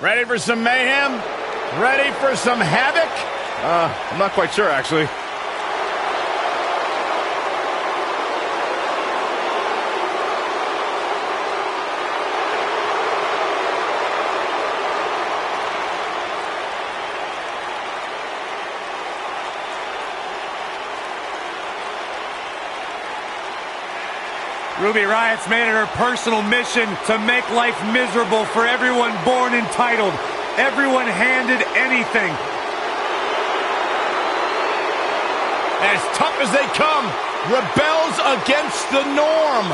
Ready for some mayhem? Ready for some havoc? I'm not quite sure, actually. Ruby Riott's made it her personal mission to make life miserable for everyone born entitled, everyone handed anything. As tough as they come, rebels against the norm.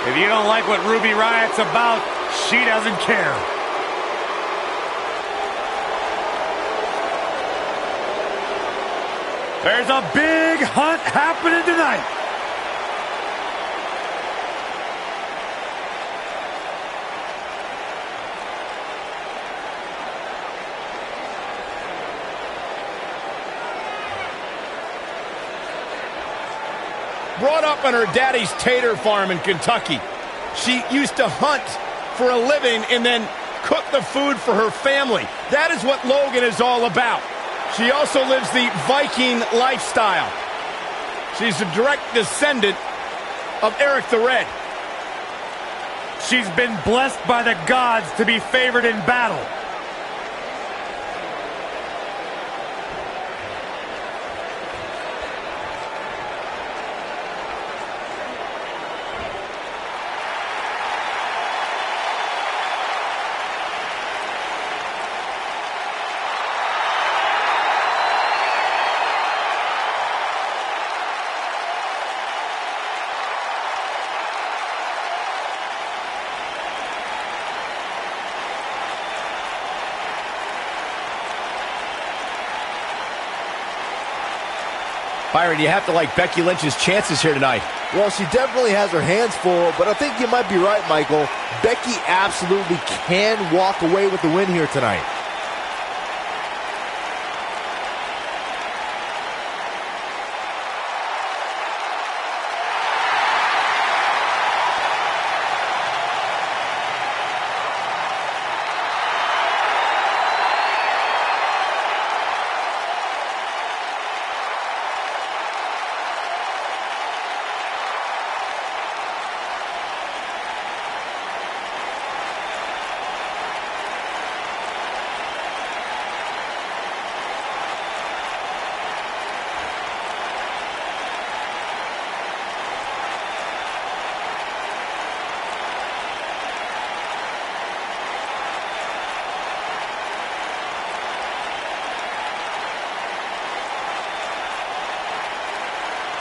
If you don't like what Ruby Riott's about, she doesn't care. There's a big hunt happening tonight. Brought up on her daddy's tater farm in Kentucky. She used to hunt for a living and then cook the food for her family. That is what Logan is all about. She also lives the Viking lifestyle. She's a direct descendant of Eric the Red. She's been blessed by the gods to be favored in battle. Byron, you have to like Becky Lynch's chances here tonight. Well, she definitely has her hands full, but I think you might be right, Michael. Becky absolutely can walk away with the win here tonight.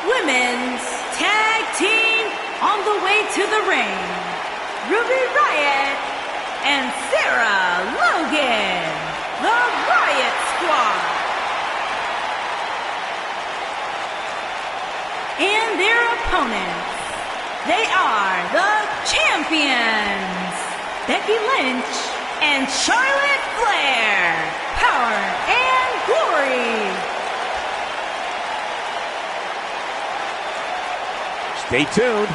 Women's Tag Team on the way to the ring. Ruby Riott and Sarah Logan, the Riott Squad. And their opponents, they are the champions, Becky Lynch and Charlotte Flair. Power and glory. Stay tuned.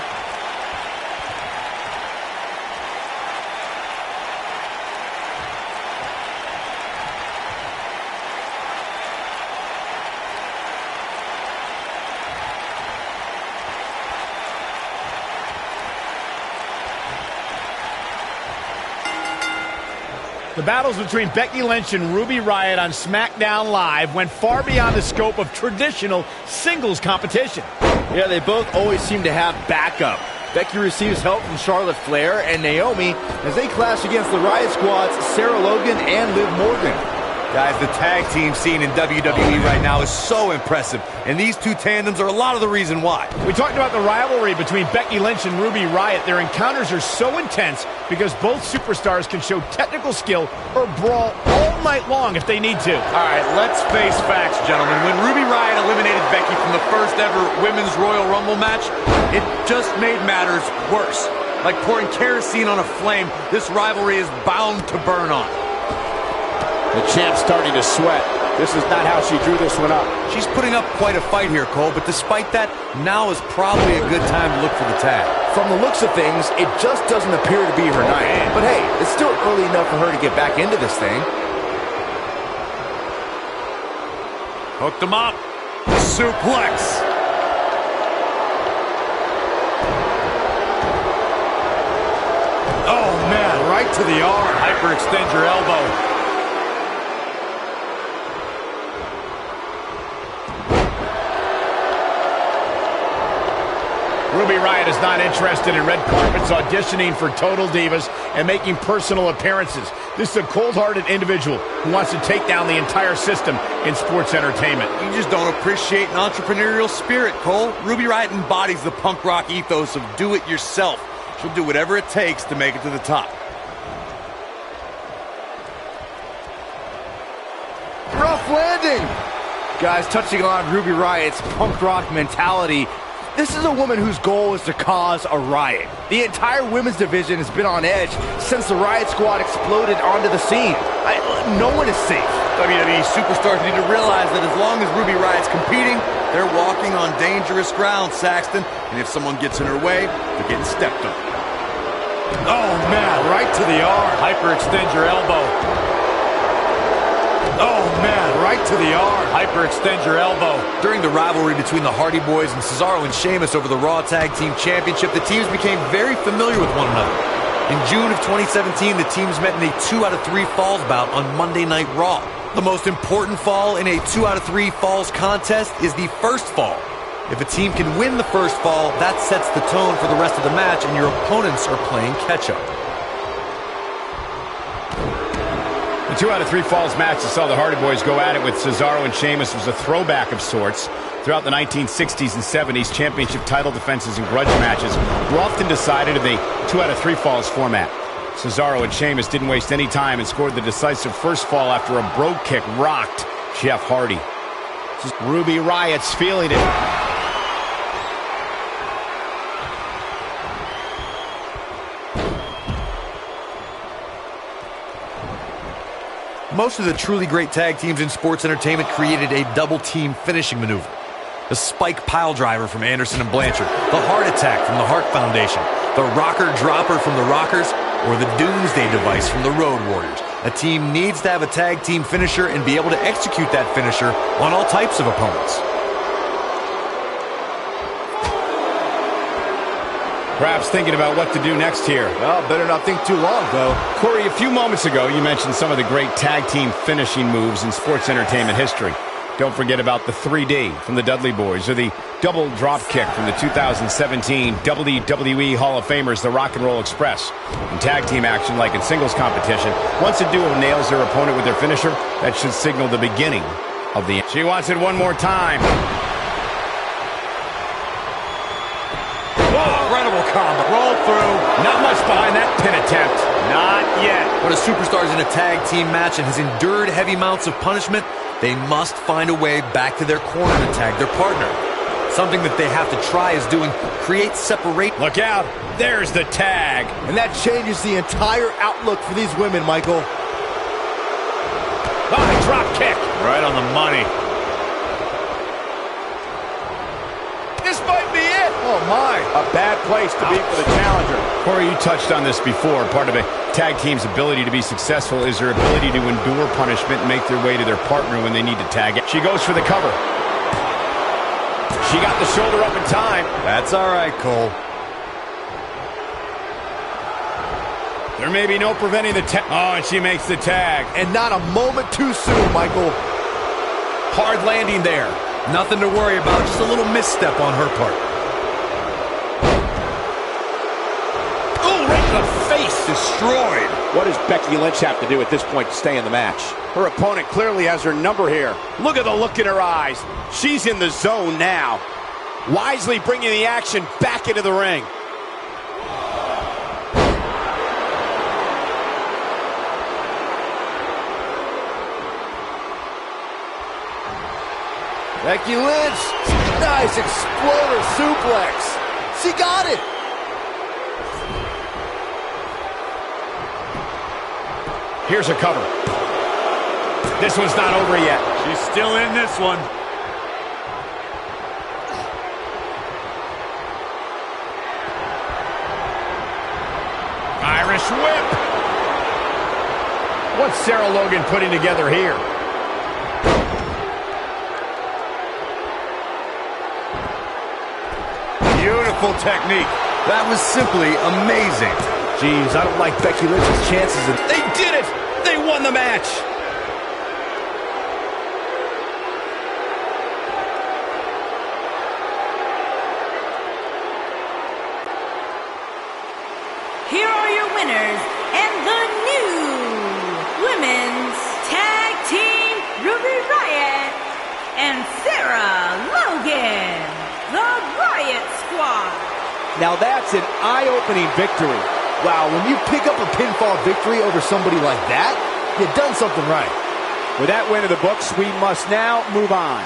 The battles between Becky Lynch and Ruby Riott on SmackDown Live went far beyond the scope of traditional singles competition. Yeah, they both always seem to have backup. Becky receives help from Charlotte Flair and Naomi as they clash against the Riott Squad's Sarah Logan and Liv Morgan. Guys, the tag team scene in WWE right now is so impressive, and these two tandems are a lot of the reason why. We talked about the rivalry between Becky Lynch and Ruby Riott. Their encounters are so intense because both superstars can show technical skill or brawl all night long if they need to. All right, let's face facts, gentlemen. When Ruby Riott eliminated Becky from the first ever Women's Royal Rumble match, it just made matters worse. Like pouring kerosene on a flame, this rivalry is bound to burn on. The champ's starting to sweat. This is not how she drew this one up. She's putting up quite a fight here, Cole, but despite that, now is probably a good time to look for the tag. From the looks of things, it just doesn't appear to be her night. But hey, it's still early enough for her to get back into this thing. Hooked him up. Suplex. Oh, man, right to the arm. Hyperextend your elbow. Ruby Riott is not interested in red carpets, auditioning for Total Divas, and making personal appearances. This is a cold-hearted individual who wants to take down the entire system in sports entertainment. You just don't appreciate an entrepreneurial spirit, Cole. Ruby Riott embodies the punk rock ethos of do-it-yourself. She'll do whatever it takes to make it to the top. Rough landing! Guys, touching on Ruby Riott's punk rock mentality, this is a woman whose goal is to cause a riot. The entire women's division has been on edge since the Riott Squad exploded onto the scene. No one is safe. WWE superstars need to realize that as long as Ruby Riott's competing, they're walking on dangerous ground, Saxton. And if someone gets in her way, they're getting stepped on. Oh, man, right to the arm. Hyperextend your elbow. Oh, man, right to the arm. Hyperextend your elbow. During the rivalry between the Hardy Boys and Cesaro and Sheamus over the Raw Tag Team Championship, the teams became very familiar with one another. In June of 2017, the teams met in a 2 out of 3 falls bout on Monday Night Raw. The most important fall in a 2 out of 3 falls contest is the first fall. If a team can win the first fall, that sets the tone for the rest of the match, and your opponents are playing catch-up. The 2 out of 3 falls match that saw the Hardy Boys go at it with Cesaro and Sheamus was a throwback of sorts. Throughout the 1960s and 70s, championship title defenses and grudge matches were often decided in a 2 out of 3 falls format. Cesaro and Sheamus didn't waste any time and scored the decisive first fall after a brogue kick rocked Jeff Hardy. Ruby Riott's feeling it. Most of the truly great tag teams in sports entertainment created a double-team finishing maneuver. The spike pile driver from Anderson and Blanchard, the heart attack from the Hart Foundation, the rocker dropper from the Rockers, or the Doomsday device from the Road Warriors. A team needs to have a tag team finisher and be able to execute that finisher on all types of opponents. Perhaps thinking about what to do next here. Well, better not think too long, though. Corey, a few moments ago, you mentioned some of the great tag team finishing moves in sports entertainment history. Don't forget about the 3D from the Dudley Boys, or the double drop kick from the 2017 WWE Hall of Famers, the Rock and Roll Express. In tag team action, like in singles competition, once a duo nails their opponent with their finisher, that should signal the beginning of the end. She wants it one more time. Incredible combo. Roll through. Not much behind that pin attempt. Not yet. When a superstar is in a tag team match and has endured heavy amounts of punishment, they must find a way back to their corner to tag their partner. Something that they have to try is doing create separate. Look out. There's the tag. And that changes the entire outlook for these women, Michael. Oh, the drop kick. Right on the money. This might be it. Oh, my. A bad place to be for the challenger. Corey, you touched on this before. Part of a tag team's ability to be successful is their ability to endure punishment and make their way to their partner when they need to tag it. She goes for the cover. She got the shoulder up in time. That's all right, Cole. There may be no preventing the tag. Oh, and she makes the tag. And not a moment too soon, Michael. Hard landing there. Nothing to worry about, just a little misstep on her part. Oh, right in the face. Destroyed. What does Becky Lynch have to do at this point to stay in the match? Her opponent clearly has her number here. Look at the look in her eyes. She's in the zone now. Wisely bringing the action back into the ring. Becky Lynch, nice exploder suplex. She got it. Here's a cover. This one's not over yet. She's still in this one. Irish whip. What's Sarah Logan putting together here? Beautiful technique. That was simply amazing. Jeez, I don't like Becky Lynch's chances. They did it! They won the match! Here are your winners and the new Women's Tag Team Ruby Riott and Sarah Logan, the Riott Squad. Now that's an eye-opening victory. Wow, when you pick up a pinfall victory over somebody like that, you've done something right. With that win in the books, we must now move on.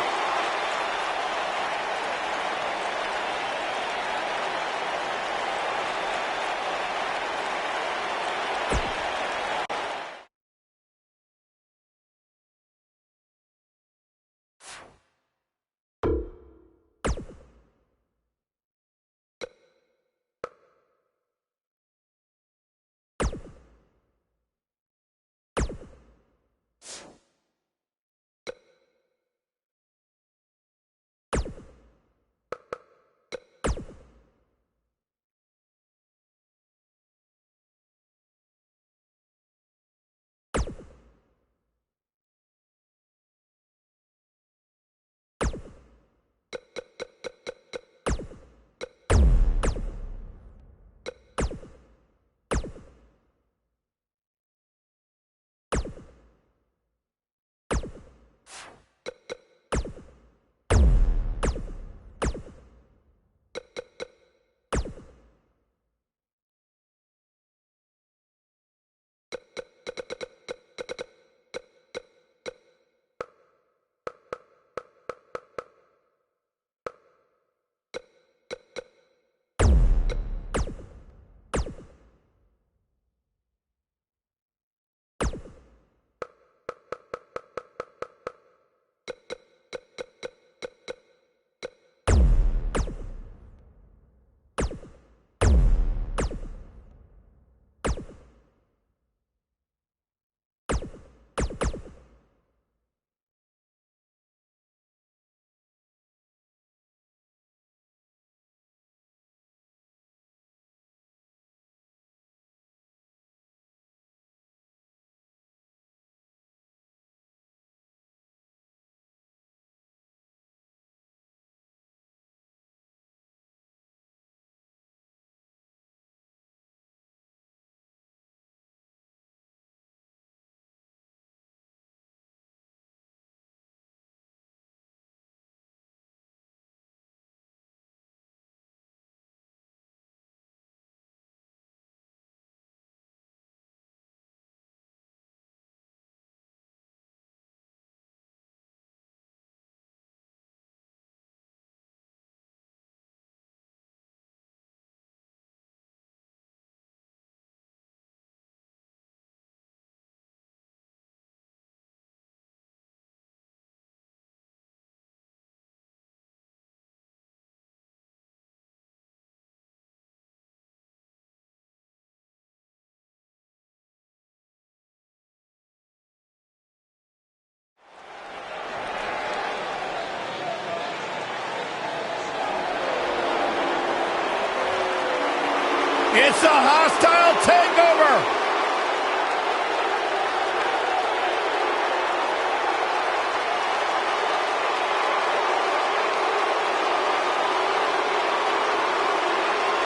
It's a hostile takeover.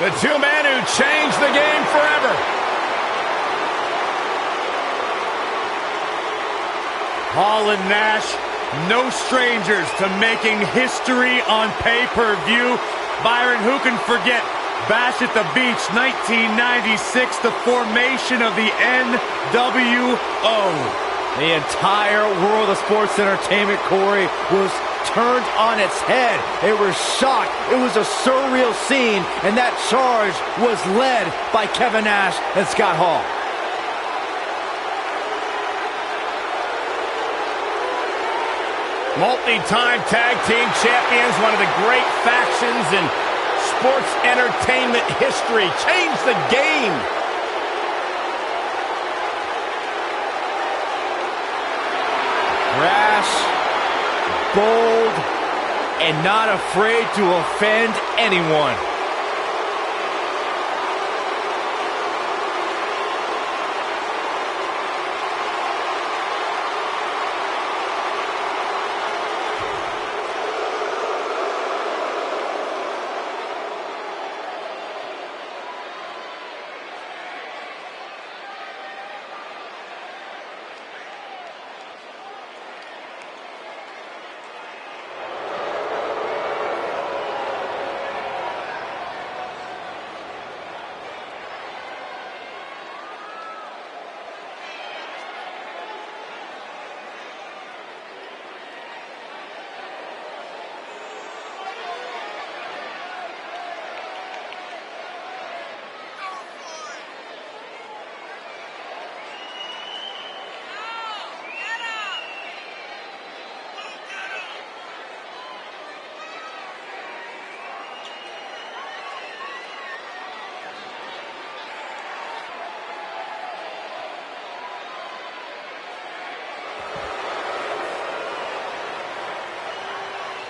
The two men who changed the game forever. Hall and Nash, no strangers to making history on pay-per-view. Byron, who can forget Bash at the Beach 1996, the formation of the NWO. The entire world of sports entertainment, Corey, was turned on its head. They were shocked. It was a surreal scene, and that charge was led by Kevin Nash and Scott Hall. Multi-time tag team champions, one of the great factions in sports entertainment history. Changed the game. Brash, bold, and not afraid to offend anyone.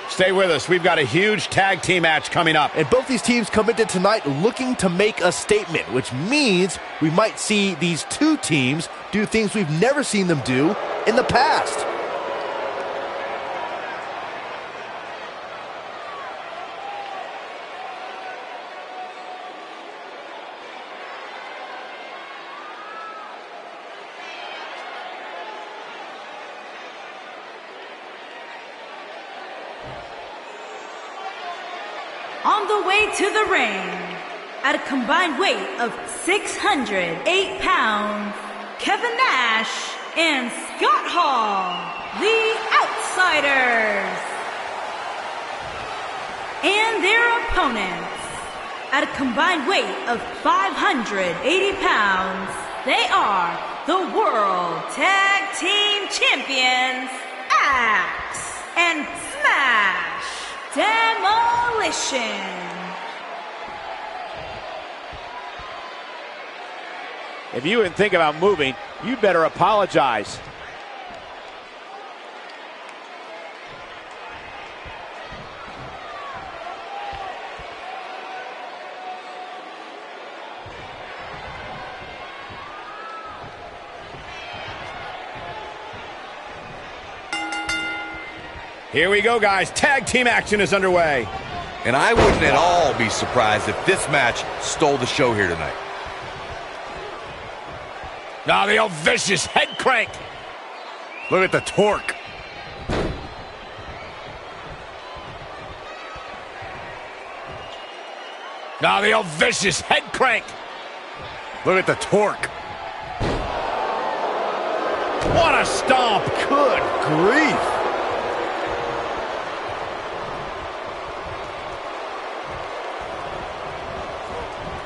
Stay with us. We've got a huge tag team match coming up. And both these teams come into tonight looking to make a statement, which means we might see these two teams do things we've never seen them do in the past. On the way to the ring, at a combined weight of 608 pounds, Kevin Nash and Scott Hall, the Outsiders. And their opponents, at a combined weight of 580 pounds, they are the World Tag Team Champions, Axe and Smash Demolition. If you even think about moving, you'd better apologize. Here we go, guys. Tag team action is underway. And I wouldn't at all be surprised if this match stole the show here tonight. Now the old vicious head crank. Look at the torque. Now the old vicious head crank. Look at the torque. What a stomp. Good grief.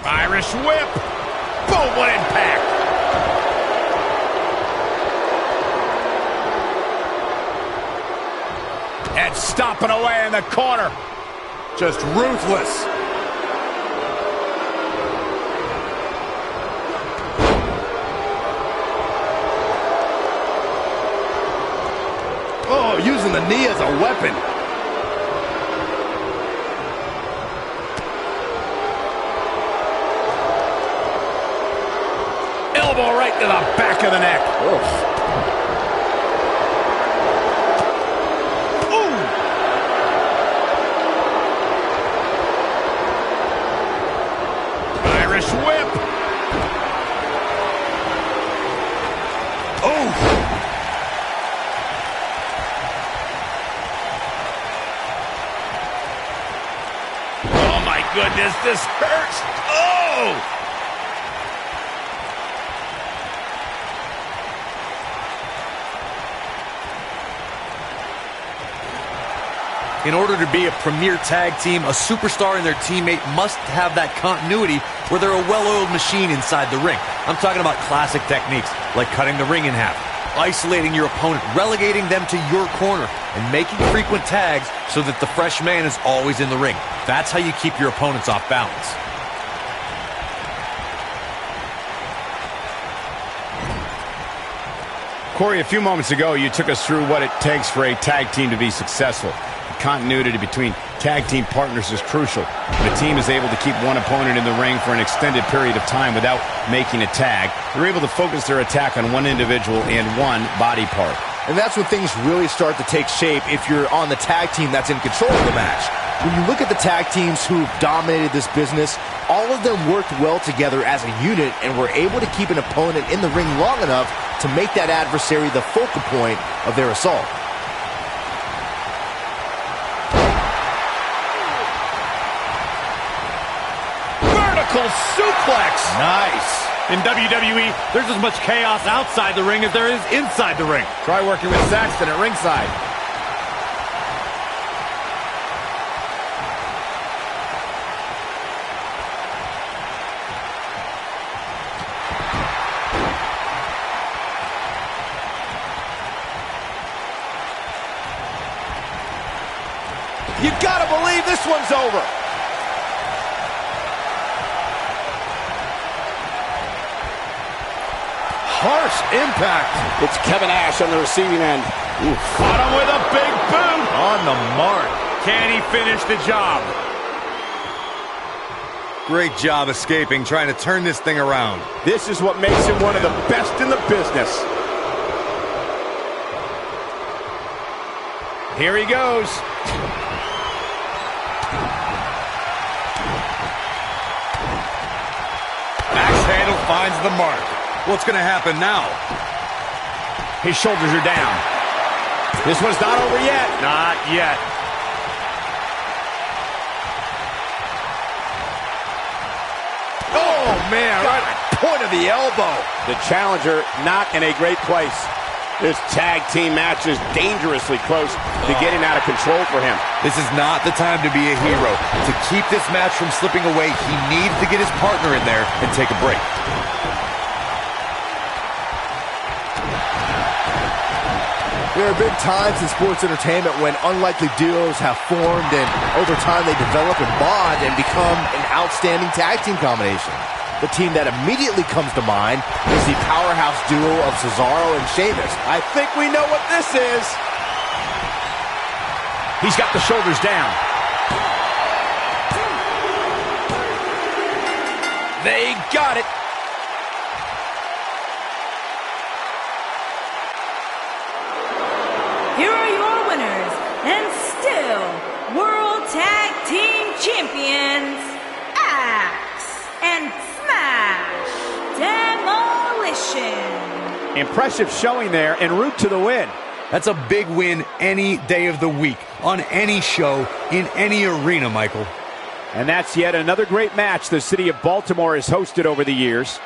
Irish whip. Boom, what impact. And stomping away in the corner. Just ruthless. Oh, using the knee as a weapon. to the back of the neck. Irish whip. Oh my goodness, this hurts. Oh! In order to be a premier tag team, a superstar and their teammate must have that continuity where they're a well-oiled machine inside the ring. I'm talking about classic techniques like cutting the ring in half, isolating your opponent, relegating them to your corner, and making frequent tags so that the fresh man is always in the ring. That's how you keep your opponents off balance. Corey, a few moments ago, you took us through what it takes for a tag team to be successful. Continuity between tag team partners is crucial. When a team is able to keep one opponent in the ring for an extended period of time without making a tag, they're able to focus their attack on one individual and one body part. And that's when things really start to take shape if you're on the tag team that's in control of the match. When you look at the tag teams who've dominated this business, all of them worked well together as a unit and were able to keep an opponent in the ring long enough to make that adversary the focal point of their assault. Suplex. Nice. In WWE, there's as much chaos outside the ring as there is inside the ring. Try working with Saxton at ringside. You gotta believe this one's over. Harsh impact. It's Kevin Nash on the receiving end. Caught him with a big boot. On the mark. Can he finish the job? Great job escaping, trying to turn this thing around. This is what makes him one of the best in the business. Here he goes. Axe handle finds the mark. What's going to happen now? His shoulders are down. This one's not over yet. Not yet. Oh, man, right at the point of the elbow. The challenger not in a great place. This tag team match is dangerously close to getting out of control for him. This is not the time to be a hero. To keep this match from slipping away, he needs to get his partner in there and take a break. There have been times in sports entertainment when unlikely duos have formed and over time they develop and bond and become an outstanding tag team combination. The team that immediately comes to mind is the powerhouse duo of Cesaro and Sheamus. I think we know what this is. He's got the shoulders down. They got it. Here are your winners, and still World Tag Team Champions, Axe and Smash Demolition. Impressive showing there en route to the win. That's a big win any day of the week, on any show, in any arena, Michael. And that's yet another great match the city of Baltimore has hosted over the years.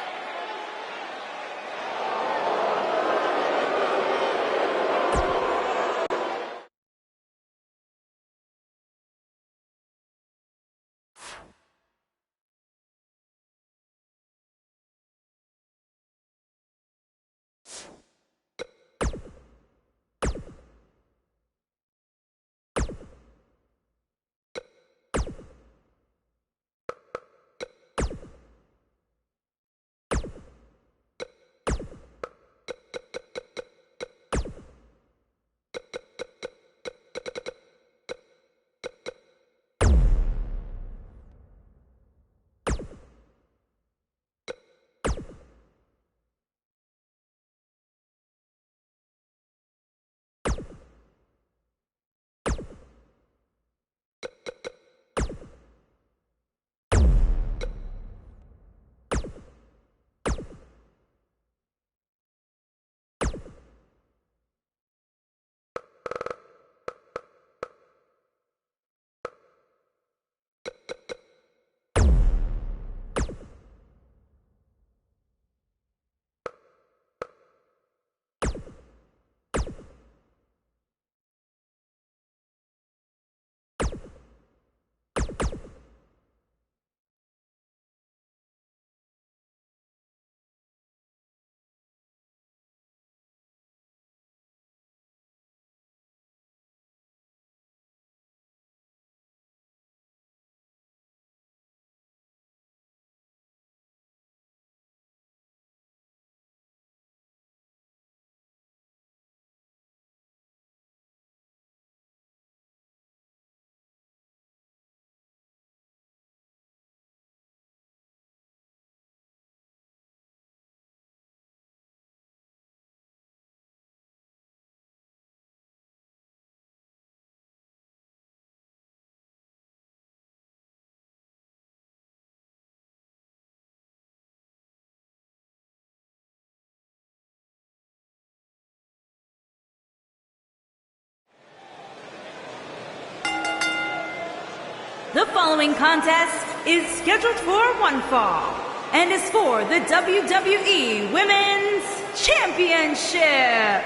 The following contest is scheduled for one fall and is for the WWE Women's Championship.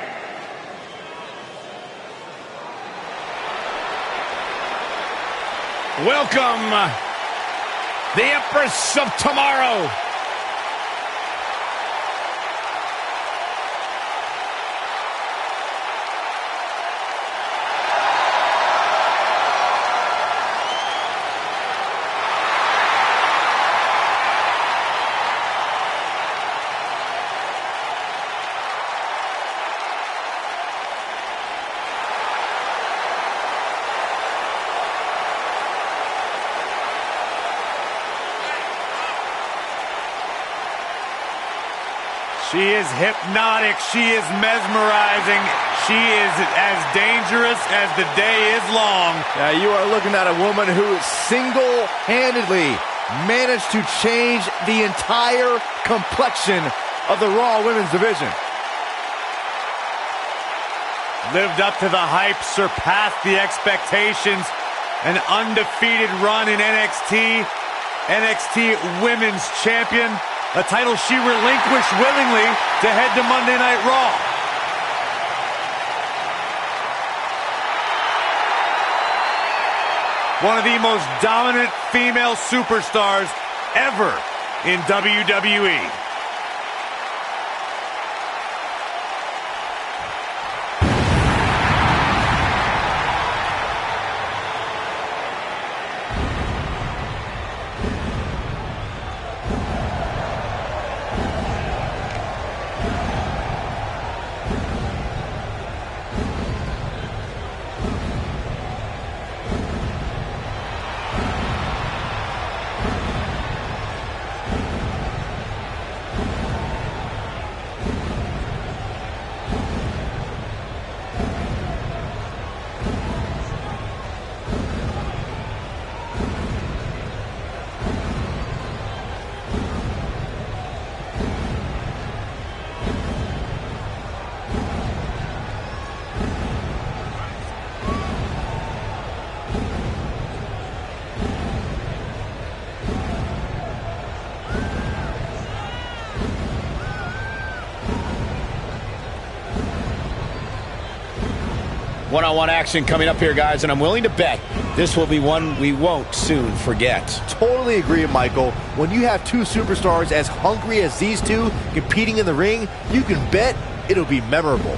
Welcome, the Empress of Tomorrow. She is hypnotic. She is mesmerizing. She is as dangerous as the day is long. Now you are looking at a woman who single-handedly managed to change the entire complexion of the Raw Women's Division. Lived up to the hype, surpassed the expectations. An undefeated run in NXT. NXT Women's Champion. A title she relinquished willingly to head to Monday Night Raw. One of the most dominant female superstars ever in WWE. One-on-one action coming up here, guys, and I'm willing to bet this will be one we won't soon forget. Totally agree, Michael. When you have two superstars as hungry as these two competing in the ring, you can bet it'll be memorable.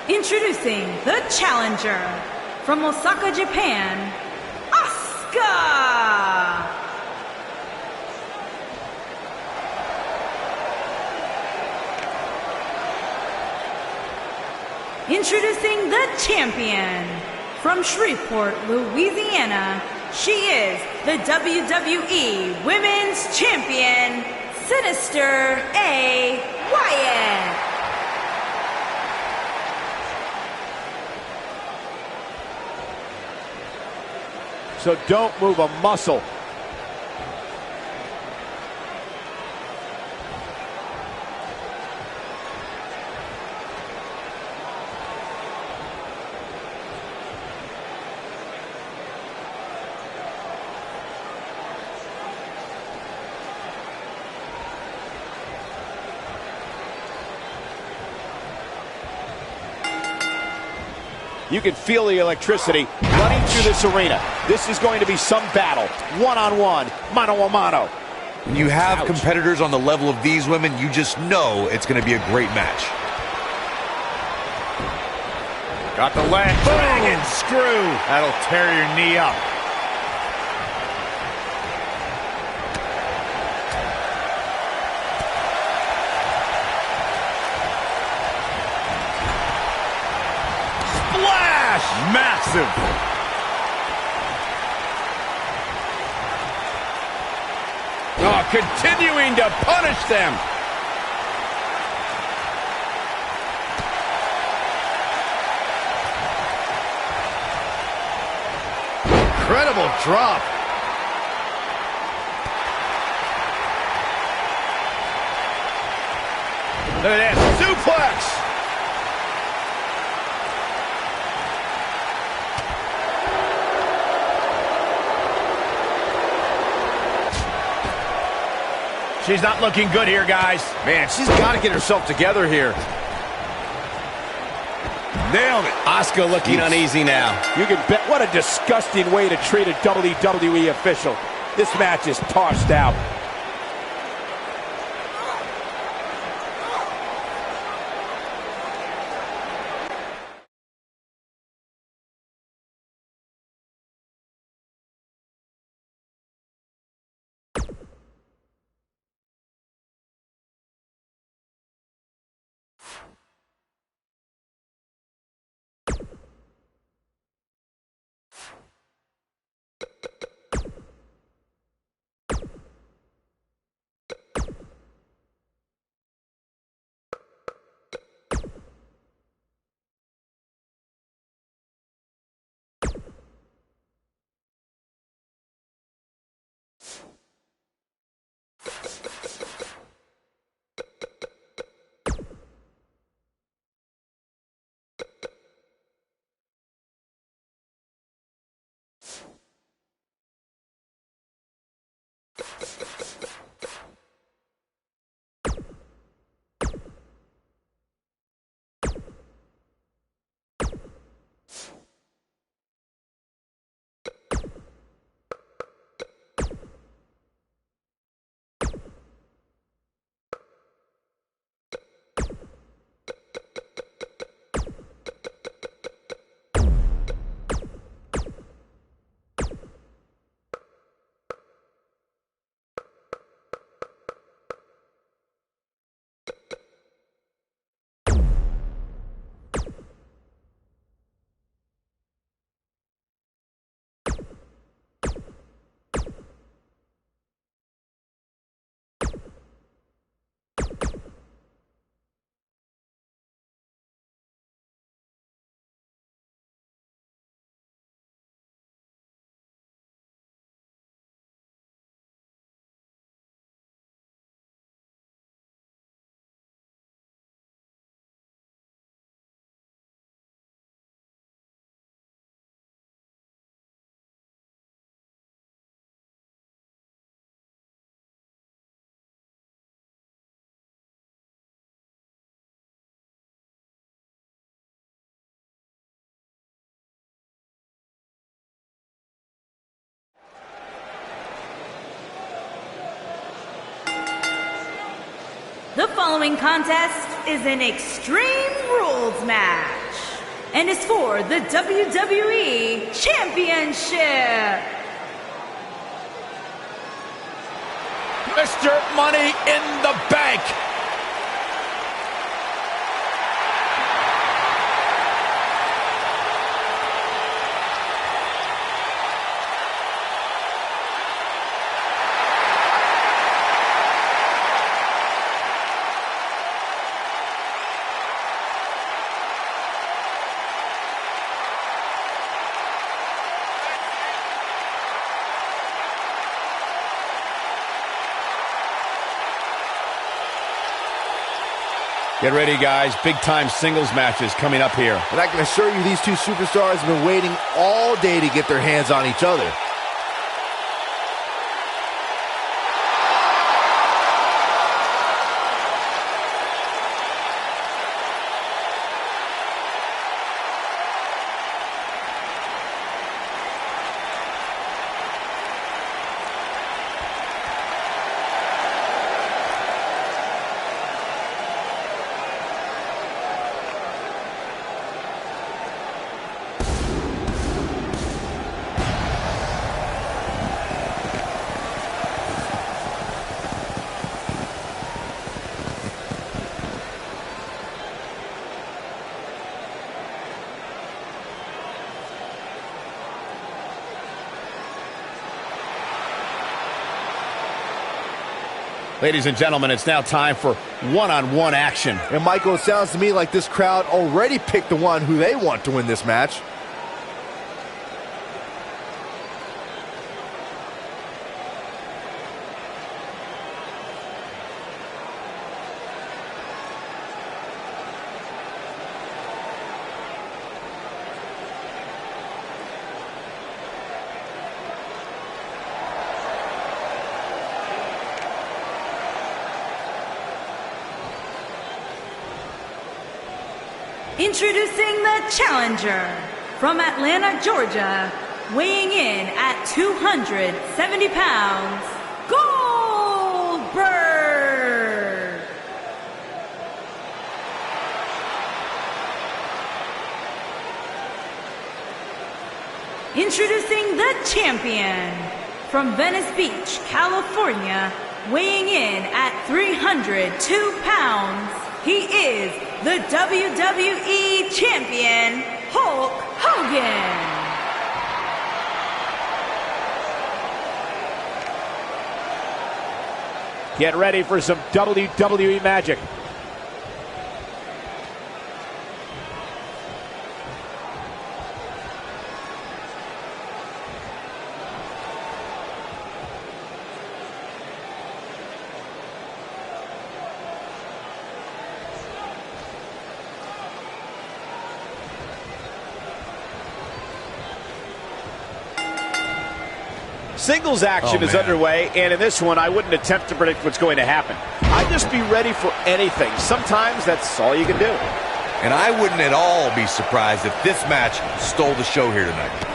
Introducing the challenger from Osaka, Japan, Asuka. Introducing the champion from Shreveport, Louisiana, she is the WWE Women's Champion, Sinister A. Wyatt. So don't move a muscle. You can feel the electricity running through this arena. This is going to be some battle. One-on-one, mano-a-mano. When you have competitors on the level of these women, you just know it's going to be a great match. Got the leg. Dragon screw. That'll tear your knee up. Splash! Massive. Oh, continuing to punish them. Incredible drop. Look at that suplex. She's not looking good here, guys. Man, she's got to get herself together here. Nailed it. Asuka looking uneasy now. You can bet. What a disgusting way to treat a WWE official. This match is tossed out. The following contest is an Extreme Rules match and is for the WWE Championship. Mr. Money in the Bank. Get ready, guys. Big-time singles matches coming up here. And I can assure you these two superstars have been waiting all day to get their hands on each other. Ladies and gentlemen, it's now time for one-on-one action. And Michael, it sounds to me like this crowd already picked the one who they want to win this match. Introducing the challenger from Atlanta, Georgia, weighing in at 270 pounds, Goldberg. Introducing the champion from Venice Beach, California, weighing in at 302 pounds, he is the WWE Champion, Hulk Hogan. Get ready for some WWE magic. Singles action is underway, and in this one, I wouldn't attempt to predict what's going to happen. I'd just be ready for anything. Sometimes that's all you can do. And I wouldn't at all be surprised if this match stole the show here tonight.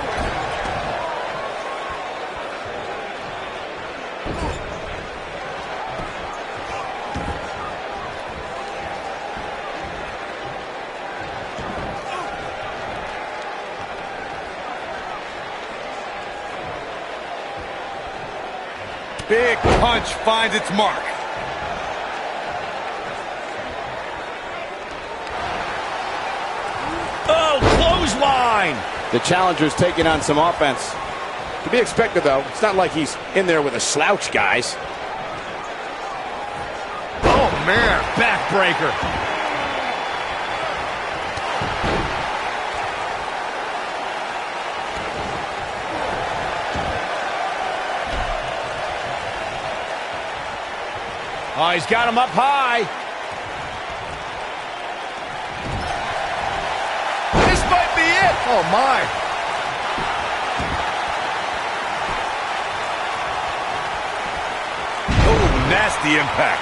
Big punch finds its mark. Oh, clothesline! The challenger's taking on some offense. To be expected, though. It's not like he's in there with a slouch, guys. Oh, man. Backbreaker. Oh, he's got him up high. This might be it. Oh, my. Oh, nasty impact.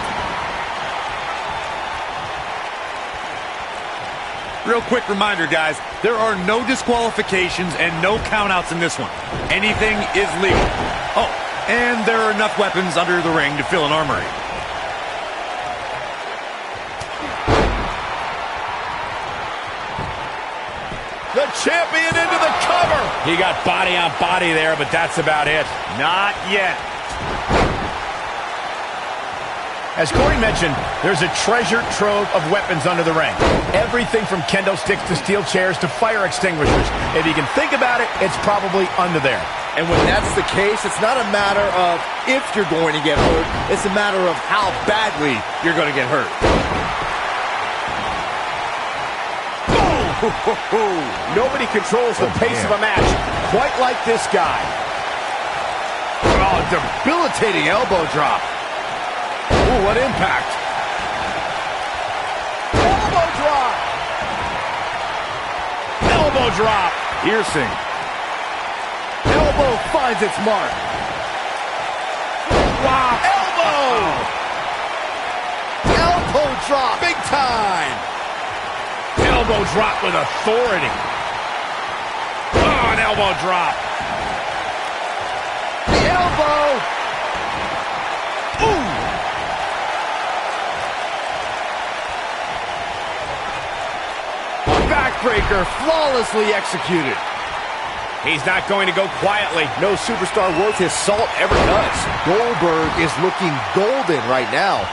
Real quick reminder, guys, there are no disqualifications and no countouts in this one. Anything is legal. Oh, and there are enough weapons under the ring to fill an armory. The champion into the cover. He got body on body there, but that's about it. Not yet. As Corey mentioned, there's a treasure trove of weapons under the ring. Everything from kendo sticks to steel chairs to fire extinguishers. If you can think about it, it's probably under there. And when that's the case, it's not a matter of if you're going to get hurt. It's a matter of how badly you're going to get hurt. Nobody controls the pace of a match quite like this guy. Oh, debilitating elbow drop. Ooh, what impact. Elbow drop. Elbow drop. Piercing. Elbow finds its mark. Wow. Elbow. Elbow drop. Big time. Elbow drop with authority. Oh, an elbow drop. The elbow. Ooh. A backbreaker flawlessly executed. He's not going to go quietly. No superstar worth his salt ever does. Goldberg is looking golden right now.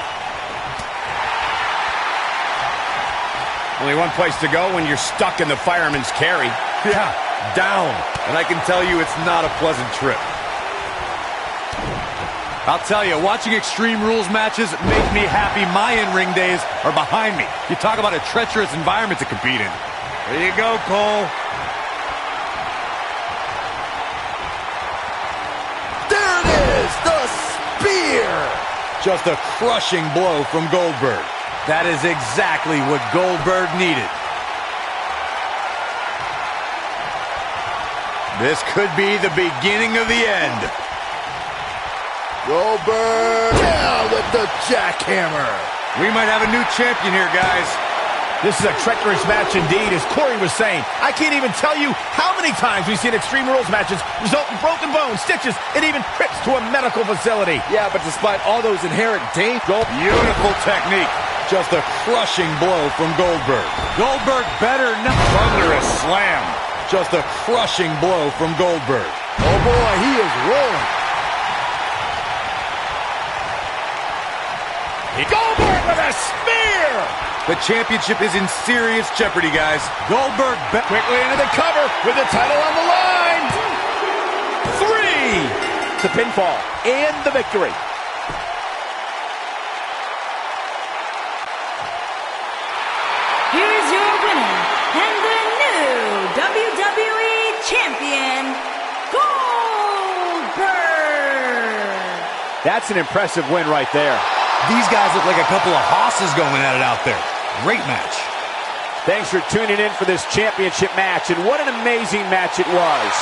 Only one place to go when you're stuck in the fireman's carry. Yeah, down. And I can tell you it's not a pleasant trip. I'll tell you, watching Extreme Rules matches make me happy my in-ring days are behind me. You talk about a treacherous environment to compete in. There you go, Cole. There it is, the spear! Just a crushing blow from Goldberg. That is exactly what Goldberg needed. This could be the beginning of the end. Goldberg down with the jackhammer. We might have a new champion here, guys. This is a treacherous match indeed, as Corey was saying. I can't even tell you how many times we've seen Extreme Rules matches result in broken bones, stitches, and even trips to a medical facility. Yeah, but despite all those inherent dangers... Beautiful technique. Just a crushing blow from Goldberg. Goldberg better not... Thunderous slam. Just a crushing blow from Goldberg. Oh boy, he is rolling. Goldberg with a spear! The championship is in serious jeopardy, guys. Goldberg quickly into the cover with the title on the line. 3! The pinfall and the victory. Here's your winner and the new WWE Champion, Goldberg. That's an impressive win right there. These guys look like a couple of hosses going at it out there. Great match. Thanks for tuning in for this championship match, and what an amazing match it was.